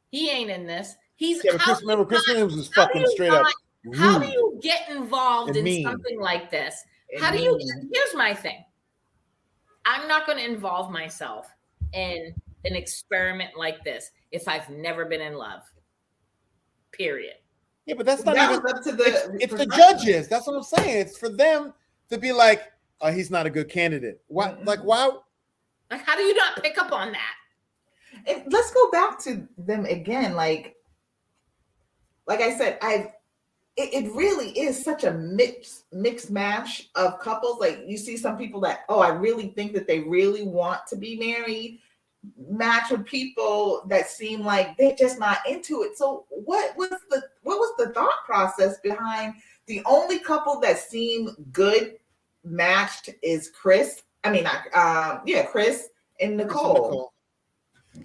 He ain't in this. Chris Williams was fucking straight up. How do you get involved in mean. something like this? Here's my thing. I'm not going to involve myself in an experiment like this if I've never been in love. Period. Yeah, but that's not That even was up to the. it's the judges. That's what I'm saying. It's for them to be like, oh, he's not a good candidate. Why? Like, why? Like, how do you not pick up on that? Let's go back to them again. Like I said, it really is such a mixed match of couples. Like, you see some people that, I really think that they really want to be married, match with people that seem like they're just not into it. So what was the thought process behind the only couple that seemed good matched is Chris? I mean, Chris and Nicole.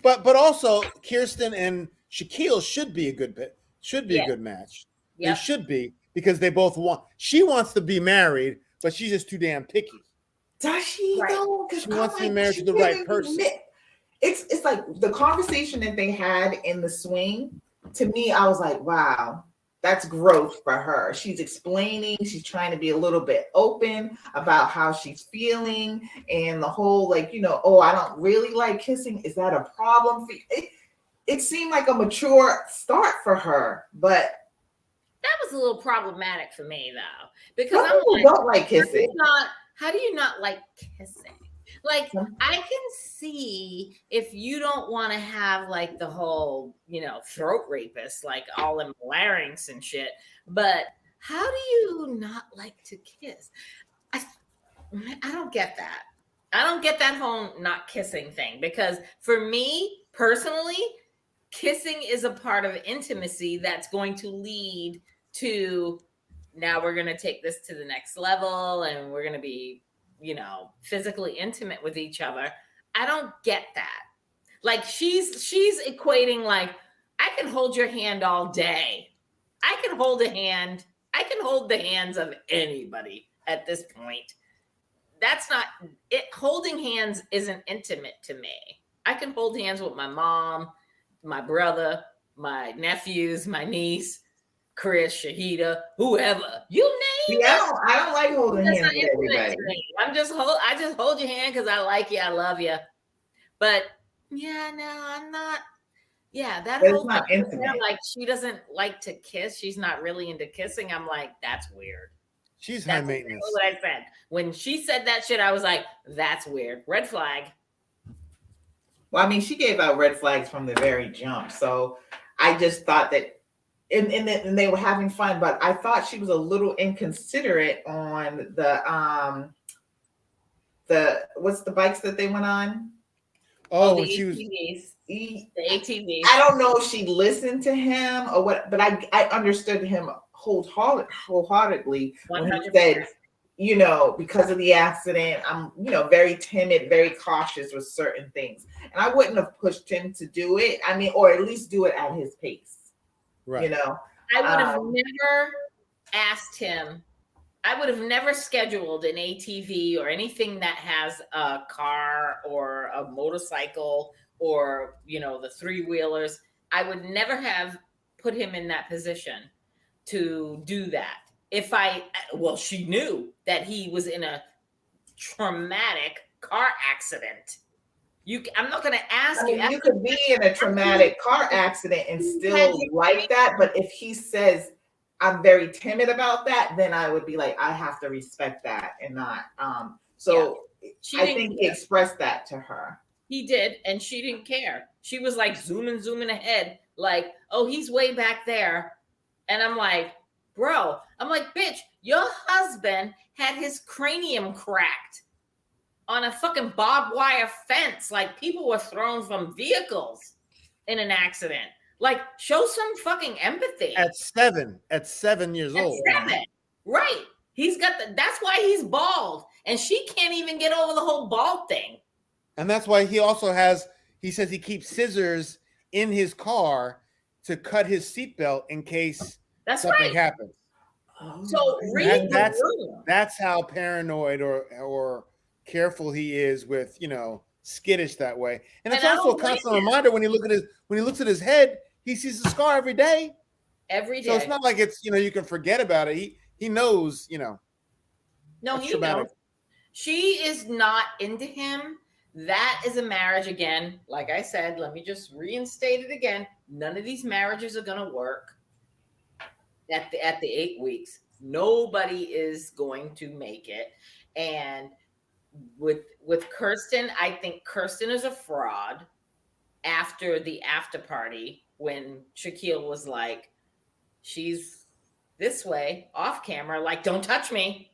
But also Kirsten and Shaquille should be a good match. Yep. They should be, because they both want. She wants to be married, but she's just too damn picky. Does she though? She wants to be married to the right person. It's like the conversation that they had in the swing. To me, I was like, wow, that's growth for her. She's explaining. She's trying to be a little bit open about how she's feeling, and the whole I don't really like kissing. Is that a problem for you? It seemed like a mature start for her, but. That was a little problematic for me, though, because I don't like kissing. How do you not like kissing? Like, I can see if you don't want to have like the whole, throat rapist, like all in larynx and shit. But how do you not like to kiss? I don't get that. I don't get that whole not kissing thing, because for me personally, kissing is a part of intimacy that's going to lead to, now we're going to take this to the next level and we're going to be, physically intimate with each other. I don't get that. Like she's equating like, I can hold your hand all day. I can hold a hand. I can hold the hands of anybody at this point. That's not it. Holding hands isn't intimate to me. I can hold hands with my mom, my brother, my nephews, my niece, Chris, Shahida, whoever. You name it. I don't like holding hands with everybody. I just hold your hand because I like you, I love you. But yeah, no, I'm not. Yeah, that whole not thing, intimate. like she doesn't like to kiss. She's not really into kissing. I'm like, that's weird. She's high maintenance. What I said. When she said that shit, I was like, that's weird. Red flag. Well, I mean, she gave out red flags from the very jump. So I just thought that, and they were having fun, but I thought she was a little inconsiderate on the what's the bikes that they went on? Oh, the she was. the ATVs. I don't know if she listened to him or what, but I understood him wholeheartedly when he said, because of the accident, I'm, very timid, very cautious with certain things. And I wouldn't have pushed him to do it. I mean, or at least do it at his pace. Right. I would have never asked him. I would have never scheduled an ATV or anything that has a car or a motorcycle or, the three-wheelers. I would never have put him in that position to do that. She knew that he was in a traumatic car accident. I'm not going to ask you. You could be in a traumatic car accident and still like that. But if he says, I'm very timid about that, then I would be like, I have to respect that and not. I think he expressed that to her. He did, and she didn't care. She was like zooming ahead, like, oh, he's way back there. And I'm like, bro, bitch, your husband had his cranium cracked on a fucking barbed wire fence. Like, people were thrown from vehicles in an accident. Like, show some fucking empathy. At 7 years old. 7, right. That's why he's bald. And she can't even get over the whole bald thing. And that's why he says he keeps scissors in his car to cut his seatbelt in case something happens. So that's how paranoid or careful he is with, skittish that way. And it's also a constant reminder when he looks at his head, he sees the scar every day. Every day. So it's not like it's, you can forget about it. He knows, No, he knows. She is not into him. That is a marriage again. Like I said, let me just reinstate it again. None of these marriages are going to work at the 8 weeks. Nobody is going to make it. And with Kirsten, I think Kirsten is a fraud. After the after party, when Shaquille was like, she's this way off camera, like, don't touch me.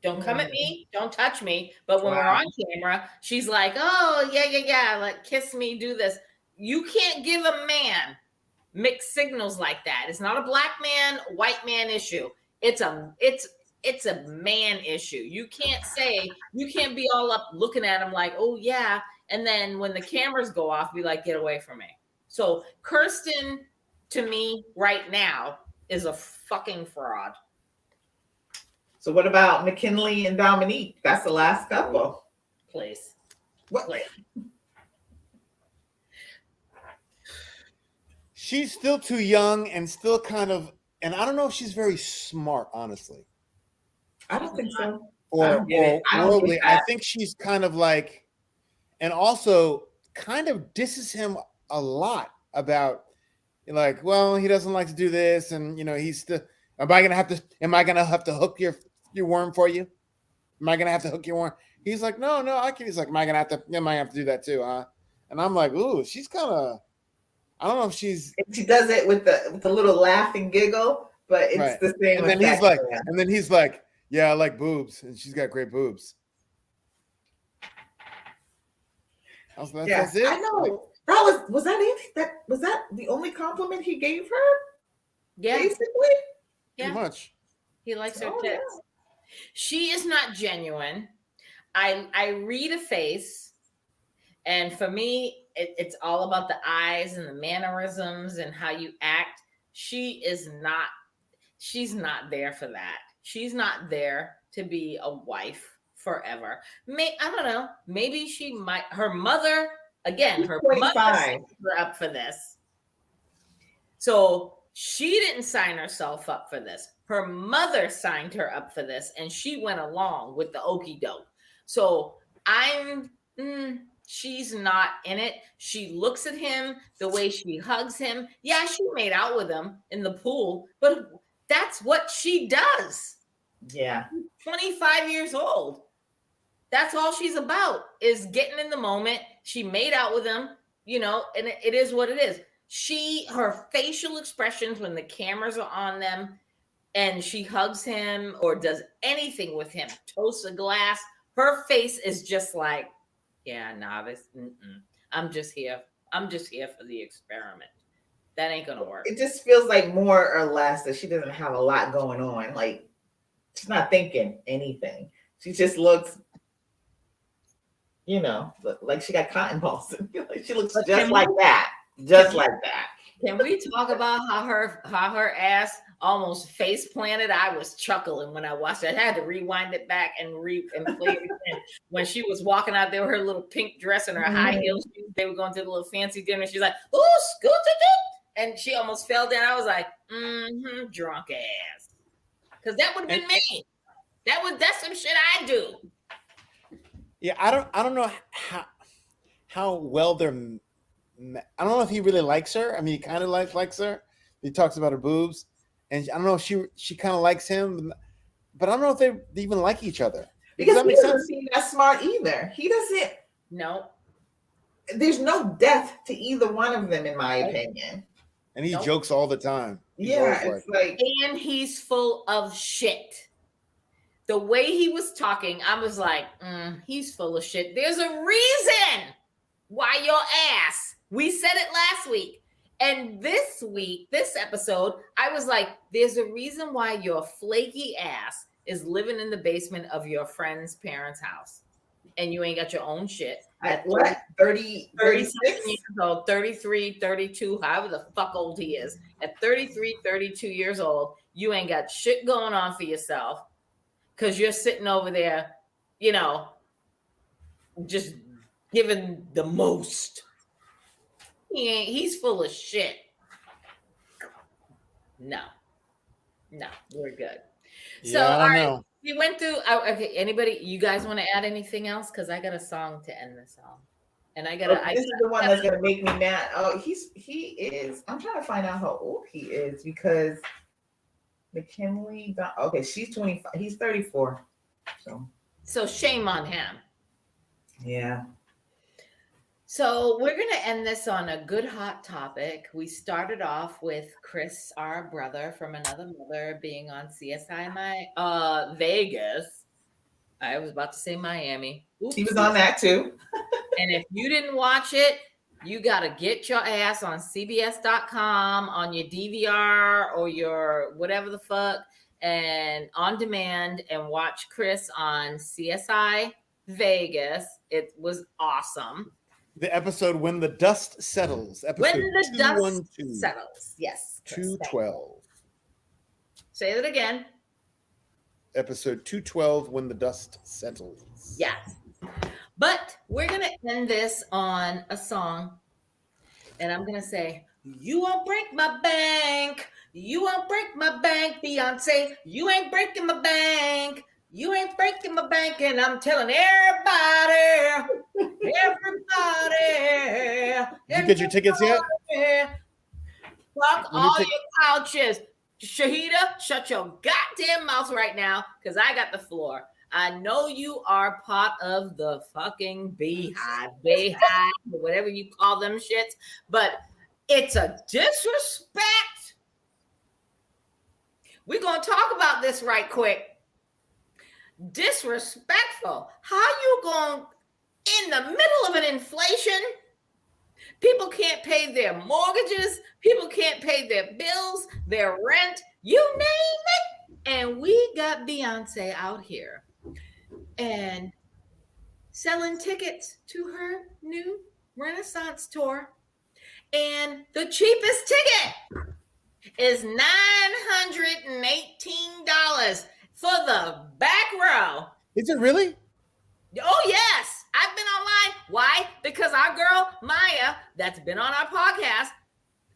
Don't come at me. Don't touch me. But when we're on camera, she's like, oh, yeah. Like, kiss me, do this. You can't give a man mixed signals like that. It's not a black man, white man issue. It's a man issue. You can't be all up looking at him like, oh, yeah. And then when the cameras go off, be like, get away from me. So Kirsten, to me, right now, is a fucking fraud. So what about McKinley and Dominique? That's the last couple. Please. What? Please. She's still too young and still kind of, and I don't know if she's very smart, honestly. I don't think so. Or worldly. I think she's kind of like, and also kind of disses him a lot about, like, well, he doesn't like to do this, and he's still. Am I gonna have to hook your worm for you? Am I gonna have to hook your worm? He's like, no, I can. He's like, am I gonna have to do that too, huh? And I'm like, ooh, she's kind of. I don't know if she's. She does it with the little laugh and giggle, but it's the same. And then he's like, yeah, I like boobs, and she's got great boobs. That's it. I know. That was that it? Was that the only compliment he gave her? Yeah, Basically. yeah. Pretty much. He likes her Oh, tits. yeah. She is not genuine. I read a face, and for me, it's all about the eyes and the mannerisms and how you act. She's not there for that. She's not there to be a wife forever. I don't know. Maybe she might. Her mother, again, She's her 25. mother signed her up for this. So she didn't sign herself up for this. Her mother signed her up for this, and she went along with the okie doke. So she's not in it. She looks at him the way she hugs him. Yeah, she made out with him in the pool, but that's what she does. Yeah. 25 years old. That's all she's about, is getting in the moment. She made out with him, and it is what it is. Her facial expressions when the cameras are on them and she hugs him or does anything with him, toasts a glass, her face is just like, yeah, nah, I'm just here for the experiment. That ain't gonna work. It just feels like more or less that she doesn't have a lot going on. Like, she's not thinking anything. She just looks, like she got cotton balls. She looks just like that. Just like that. Can we talk about how her ass almost face planted? I was chuckling when I watched it. I had to rewind it back and play it again. When she was walking out there with her little pink dress and her high heels, they were going to the little fancy dinner. She's like, "Ooh, scoot-a-doo," and she almost fell down. I was like, drunk ass, because that would have been me. That's some shit I do. Yeah, I don't know how well they're. I don't know if he really likes her. I mean, he kind of likes her. He talks about her boobs, and I don't know if she kind of likes him, but I don't know if they even like each other. Because that he make doesn't sense? seem that smart either. He doesn't. No. There's no depth to either one of them, in my opinion. And he jokes all the time. It's like, and he's full of shit. The way he was talking, I was like, he's full of shit. There's a reason why your ass. We said it last week. And this week, this episode, I was like, there's a reason why your flaky ass is living in the basement of your friend's parents' house. And you ain't got your own shit. At what? 30, 36? Years old, 33, 32, however the fuck old he is. At 33, 32 years old, you ain't got shit going on for yourself. Because you're sitting over there, just giving the most. He's full of shit. No, we're good. So, yeah, all right, know. We went through. Okay, anybody, you guys want to add anything else? Because I got a song to end this on, and this is the one that's gonna make me mad. Oh, he is. I'm trying to find out how old he is because McKinley. Okay, she's 25. He's 34. So shame on him. Yeah. So we're going to end this on a good hot topic. We started off with Chris, our brother from another mother, being on CSI Vegas. I was about to say Miami. Oops. He was on that too. And if you didn't watch it, you got to get your ass on CBS.com, on your DVR or your whatever the fuck, and on demand, and watch Chris on CSI Vegas. It was awesome. The episode When the Dust Settles. Episode When the Dust Settles. Yes. 212. Say that again. Episode 212, When the Dust Settles. Yes. But we're going to end this on a song. And I'm going to say, you won't break my bank. You won't break my bank, Beyonce. You ain't breaking my bank. You ain't breaking my bank, and I'm telling everybody. Did you get your tickets yet? Fuck all your couches. Shahida, shut your goddamn mouth right now, because I got the floor. I know you are part of the fucking beehive, whatever you call them shits, but it's a disrespect. We're going to talk about this right quick. Disrespectful. How you going to in the middle of an inflation. People can't pay their mortgages. People can't pay their bills, their rent, you name it. And we got Beyonce out here and selling tickets to her new Renaissance tour. And the cheapest ticket is $918 for the back row. Is it really? Oh, yes. I've been online. Why? Because our girl, Maya, that's been on our podcast.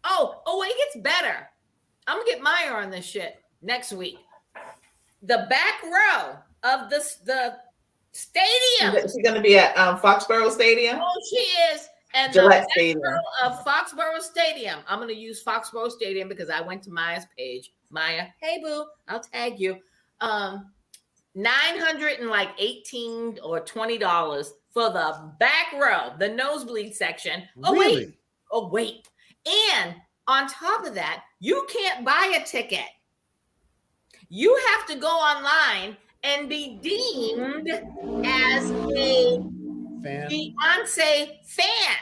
Oh, it gets better. I'm going to get Maya on this shit next week. The back row of the stadium. She's going to be at Foxborough Stadium? Oh, she is. And Gillette the Stadium. back row of Foxborough Stadium. I'm going to use Foxborough Stadium because I went to Maya's page. Maya, hey, boo, I'll tag you. $918 or $20 for the back row, the nosebleed section. Really? Wait. And on top of that, you can't buy a ticket. You have to go online and be deemed as a Beyonce fan.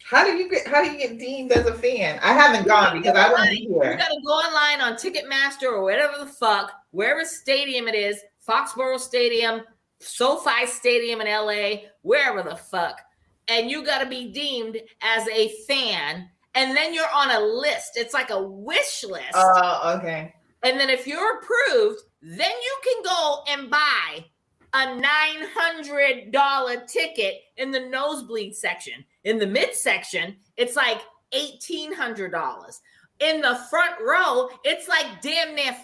How do you get deemed as a fan? I haven't gone because I won't be here. You gotta go online on Ticketmaster or whatever the fuck, wherever stadium it is, Foxborough Stadium, SoFi Stadium in LA, wherever the fuck. And you gotta be deemed as a fan. And then you're on a list. It's like a wish list. Oh, okay. And then if you're approved, then you can go and buy a $900 ticket in the nosebleed section. In the mid section, it's like $1,800. In the front row, it's like damn near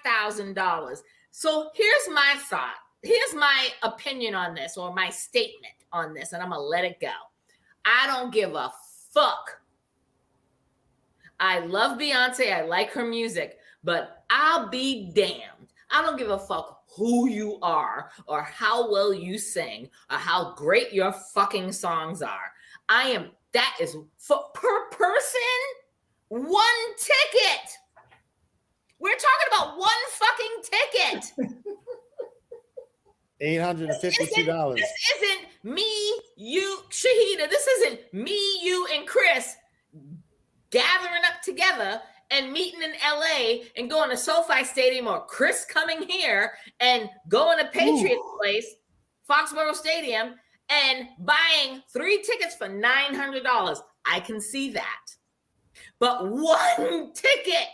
$5,000. So here's my thought. Here's my opinion on this, or my statement on this, and I'm going to let it go. I don't give a fuck. I love Beyonce. I like her music, but I'll be damned. I don't give a fuck who you are or how well you sing or how great your fucking songs are. That is for per person, one ticket. We're talking about one fucking ticket. $852. This isn't me, you, Shahida. This isn't me, you, and Chris gathering up together and meeting in LA and going to SoFi Stadium, or Chris coming here and going to Patriots Place, Foxborough Stadium, and buying 3 tickets for $900. I can see that. But one ticket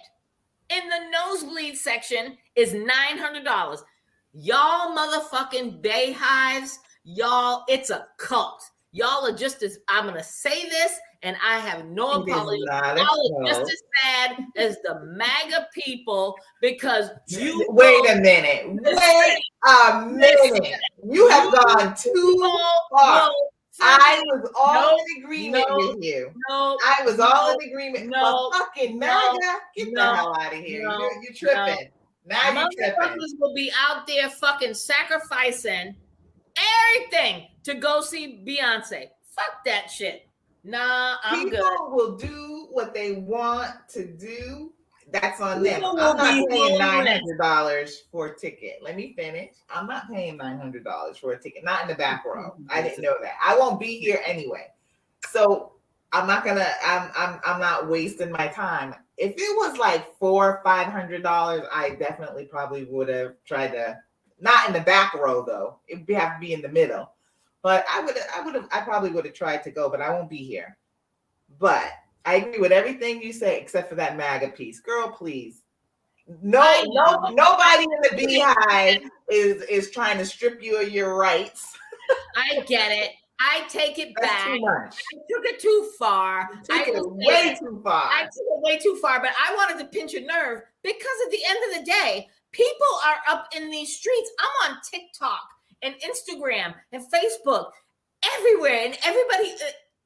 in the nosebleed section is $900. Y'all motherfucking Bayhives, y'all, it's a cult. Y'all are just as, I'm going to say this, and I have no apology. Y'all are just as bad as the MAGA people because you. Wait a minute. You have gone too far. I was all in agreement with you. I was all in agreement. Fucking MAGA, get the hell out of here. You're tripping. Now you're tripping. Motherfuckers will be out there fucking sacrificing everything to go see Beyonce. Fuck that shit. Nah, I'm good. People will do what they want to do. That's on them. I'm not paying $900 for a ticket. Let me finish. I'm not paying $900 for a ticket. Not in the back row. I didn't know that. I won't be here anyway. So I'm not wasting my time. If it was like $400 or $500, I definitely probably would have tried to. Not in the back row though. It would have to be in the middle. But I probably would have tried to go, but I won't be here. But I agree with everything you say except for that MAGA piece. Girl, please. Nobody in the Beehive is trying to strip you of your rights. I get it. I take it back. Too much. I took it too far. I took it way too far. I took it way too far, but I wanted to pinch a nerve because at the end of the day, people are up in these streets. I'm on TikTok and Instagram and Facebook, everywhere, and everybody,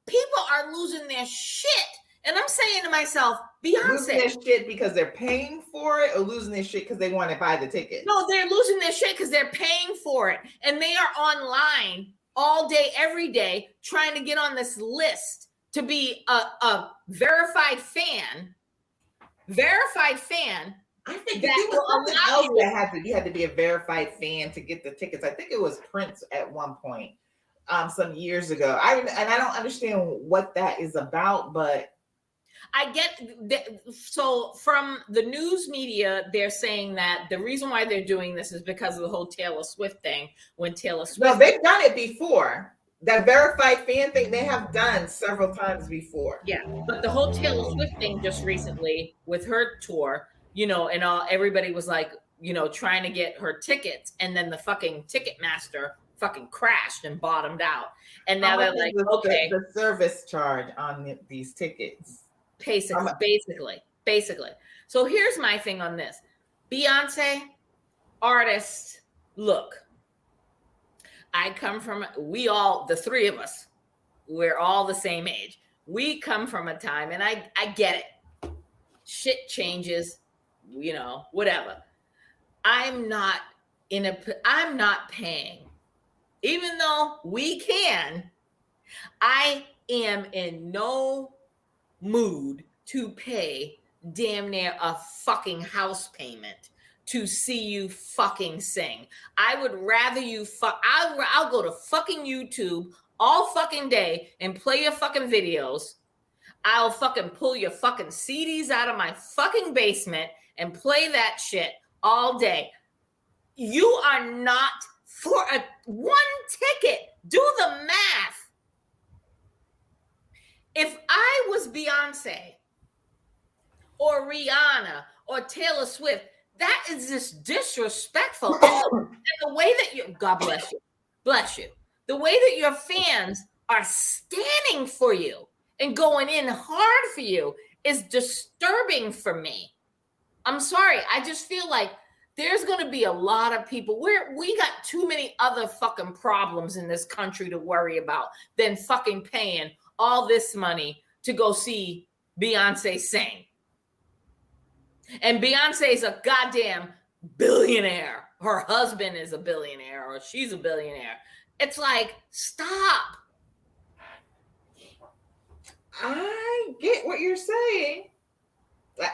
people are losing their shit. And I'm saying to myself, Beyonce. Losing their shit because they're paying for it, or losing their shit because they want to buy the ticket? No, they're losing their shit because they're paying for it. And they are online all day, every day, trying to get on this list to be a verified fan. I think that there was something else that you had to be a verified fan to get the tickets. I think it was Prince at one point. some years ago. I don't understand what that is about, but I get so from the news media, they're saying that the reason why they're doing this is because of the whole Taylor Swift thing. When Taylor Swift, no, they've done it before. That verified fan thing they have done several times before. Yeah, but the whole Taylor Swift thing just recently with her tour, you know, and everybody was like, you know, trying to get her tickets, and then the fucking Ticketmaster fucking crashed and bottomed out, and now they're like, okay, the service charge on these tickets. Basically. So here's my thing on this. Beyonce, artist, look, the three of us, we're all the same age. We come from a time, and I get it. Shit changes, you know, whatever. I'm not paying, even though we can, I am in no mood to pay damn near a fucking house payment to see you fucking sing. I would rather you I'll go to fucking YouTube all fucking day and play your fucking videos. I'll fucking pull your fucking CDs out of my fucking basement and play that shit all day. You are not for one ticket. Do the math. If I was Beyonce or Rihanna or Taylor Swift, that is just disrespectful. And the way that God bless you, the way that your fans are standing for you and going in hard for you is disturbing for me. I'm sorry. I just feel like there's going to be a lot of people we got too many other fucking problems in this country to worry about than fucking paying all this money to go see Beyonce sing. And Beyonce's a goddamn billionaire. Her husband is a billionaire, or she's a billionaire. It's like, stop. I get what you're saying.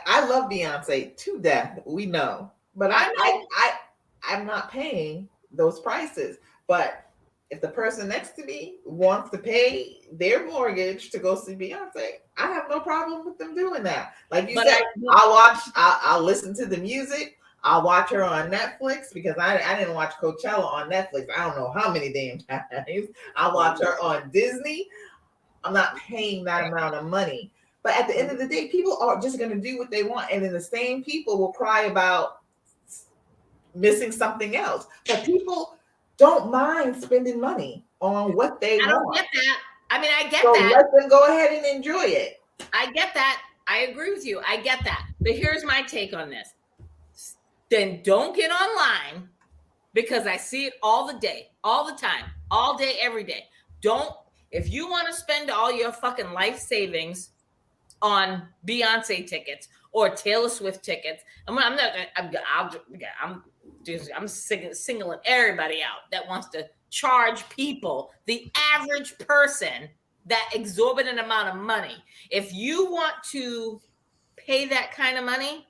I love Beyonce to death. We know, but I'm not paying those prices. But if the person next to me wants to pay their mortgage to go see Beyonce, I have no problem with them doing that. Like you said, I'll listen to the music. I'll watch her on Netflix because I didn't watch Coachella on Netflix. I don't know how many damn times. I'll watch her on Disney. I'm not paying that amount of money. But at the end of the day, people are just going to do what they want. And then the same people will cry about missing something else. But people don't mind spending money on what they want. I don't get that. I mean, I get so that. Let them go ahead and enjoy it. I get that. I agree with you. I get that. But here's my take on this. Then don't get online, because I see it all the day, all the time, all day, every day. If you want to spend all your fucking life savings on Beyonce tickets or Taylor Swift tickets, I'm singling everybody out that wants to charge people, the average person, that exorbitant amount of money. If you want to pay that kind of money,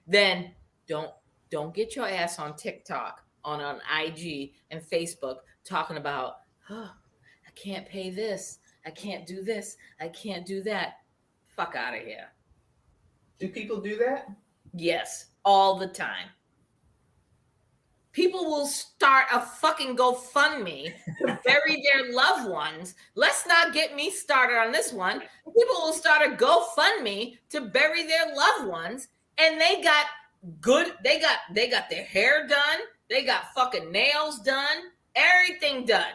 then don't get your ass on TikTok, on IG and Facebook talking about, oh, I can't pay this, I can't do this, I can't do that. Fuck out of here. Do people do that? Yes, all the time. People will start a fucking GoFundMe to bury their loved ones. Let's not get me started on this one. People will start a GoFundMe to bury their loved ones, and they got their hair done, they got fucking nails done, everything done.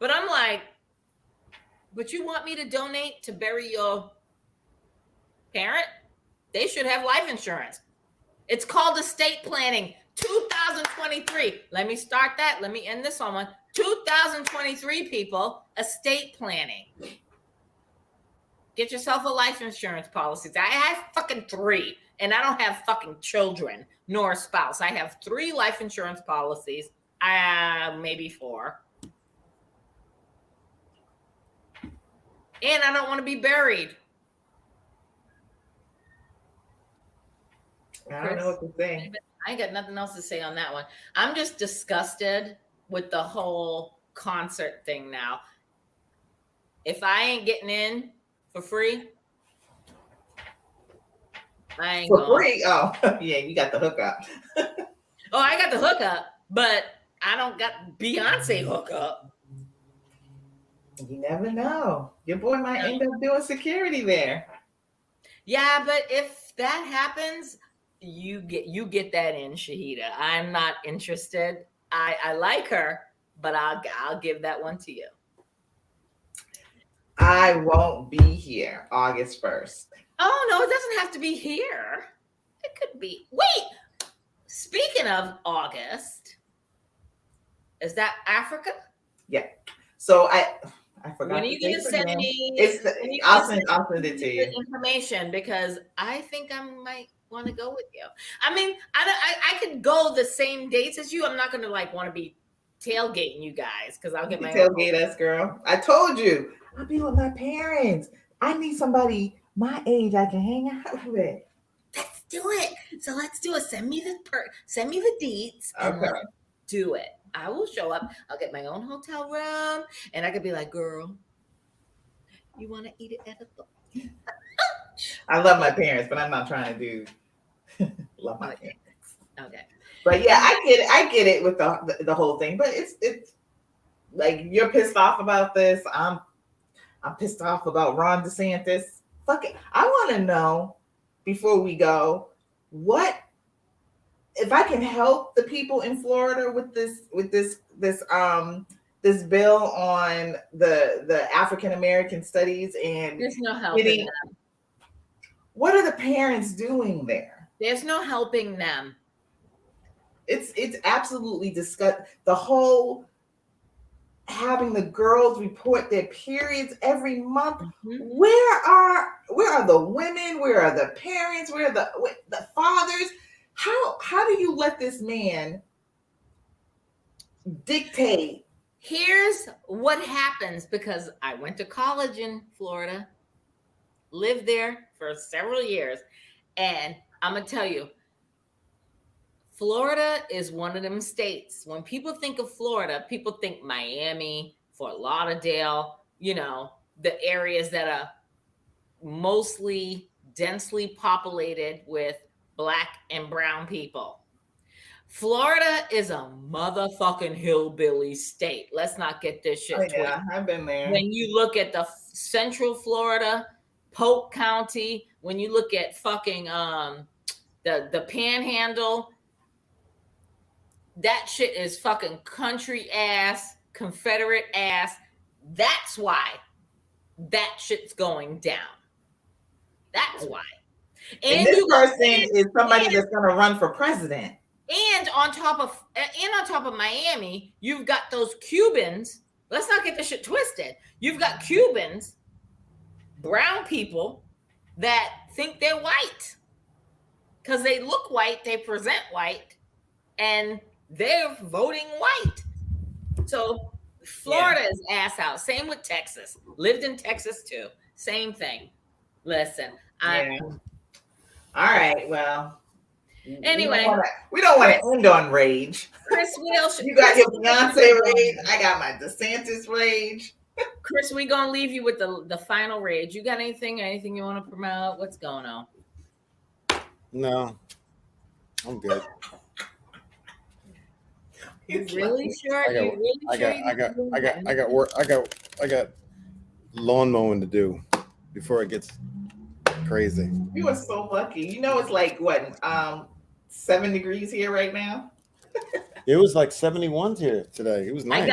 But I'm like, but you want me to donate to bury your parent? They should have life insurance. It's called estate planning. 2023. Let me start that. Let me end this on one. 2023, people, estate planning. Get yourself a life insurance policy. I have fucking 3, and I don't have fucking children nor a spouse. I have 3 life insurance policies, maybe 4. And I don't want to be buried. I don't know what to say. I ain't got nothing else to say on that one. I'm just disgusted with the whole concert thing now. If I ain't getting in for free, I ain't For going. free? Oh, yeah, you got the hookup. Oh, I got the hookup, but I don't got Beyonce hookup. You never know. Your boy might end up doing security there. Yeah, but if that happens, you get that in, Shahida. I'm not interested. I like her, but I'll give that one to you. I won't be here August 1st. Oh no, it doesn't have to be here. It could be. Wait. Speaking of August, is that Africa? Yeah. So I forgot. When are you going to send me? I'll send it to you. Information, because I think I might want to go with you. I mean, I could go the same dates as you. I'm not going to like want to be tailgating you guys because I'll get my tailgate us, girl. I told you I'll be with my parents. I need somebody my age I can hang out with. Let's do it. So let's do it. Send me the deets and let's do it. I will show up. I'll get my own hotel room, and I could be like, "Girl, you want to eat it at a?" I love my parents, but I'm not trying to do. Love my parents. Okay. But yeah, I get it with the whole thing. But it's like you're pissed off about this. I'm pissed off about Ron DeSantis. Fuck it. I want to know before we go what. If I can help the people in Florida with this bill on the African American studies, and there's no helping them. What are the parents doing there? There's no helping them. It's absolutely disgusting. The whole having the girls report their periods every month. Mm-hmm. Where are the women? Where are the parents? Where are the fathers? How do you let this man dictate? Here's what happens, because I went to college in Florida, lived there for several years, and I'm going to tell you, Florida is one of them states. When people think of Florida, people think Miami, Fort Lauderdale, the areas that are mostly densely populated with Black and brown people. Florida is a motherfucking hillbilly state. Let's not get this shit twisted. Yeah, I've been there. When you look at the Central Florida, Polk County, when you look at fucking the Panhandle, that shit is fucking country ass, Confederate ass. That's why that shit's going down. That's why. And this person is somebody that's going to run for president. And on top of Miami, you've got those Cubans. Let's not get this shit twisted. You've got Cubans, brown people that think they're white because they look white, they present white, and they're voting white. So Florida is ass out. Same with Texas. Lived in Texas too. Same thing. Listen, all right, well. Anyway, we don't want to end on rage. Chris, what else? You got your Beyonce rage. I got my DeSantis rage. Chris, we're gonna leave you with the final rage. You got anything you want to promote? What's going on? No, I'm good. You really sure? I got lawn mowing to do before it gets crazy. You are so lucky. It's like what 7 degrees here right now. It was like 71 here today. It was nice.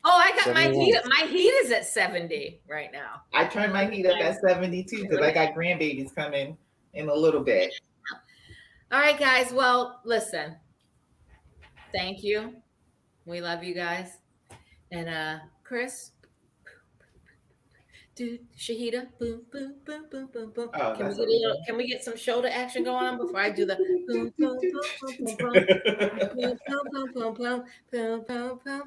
I got my heat. My heat is at 70 right now. I turned my heat up at 72 because I got grandbabies coming in a little bit. All right, guys. Well, listen. Thank you. We love you guys. And Chris. Shahida, boom, boom, boom, boom, boom, boom. Oh, can we get some shoulder action going on before I do the boom, boom, boom, boom, boom, boom, boom, boom, boom, boom, boom, boom, boom, boom, boom.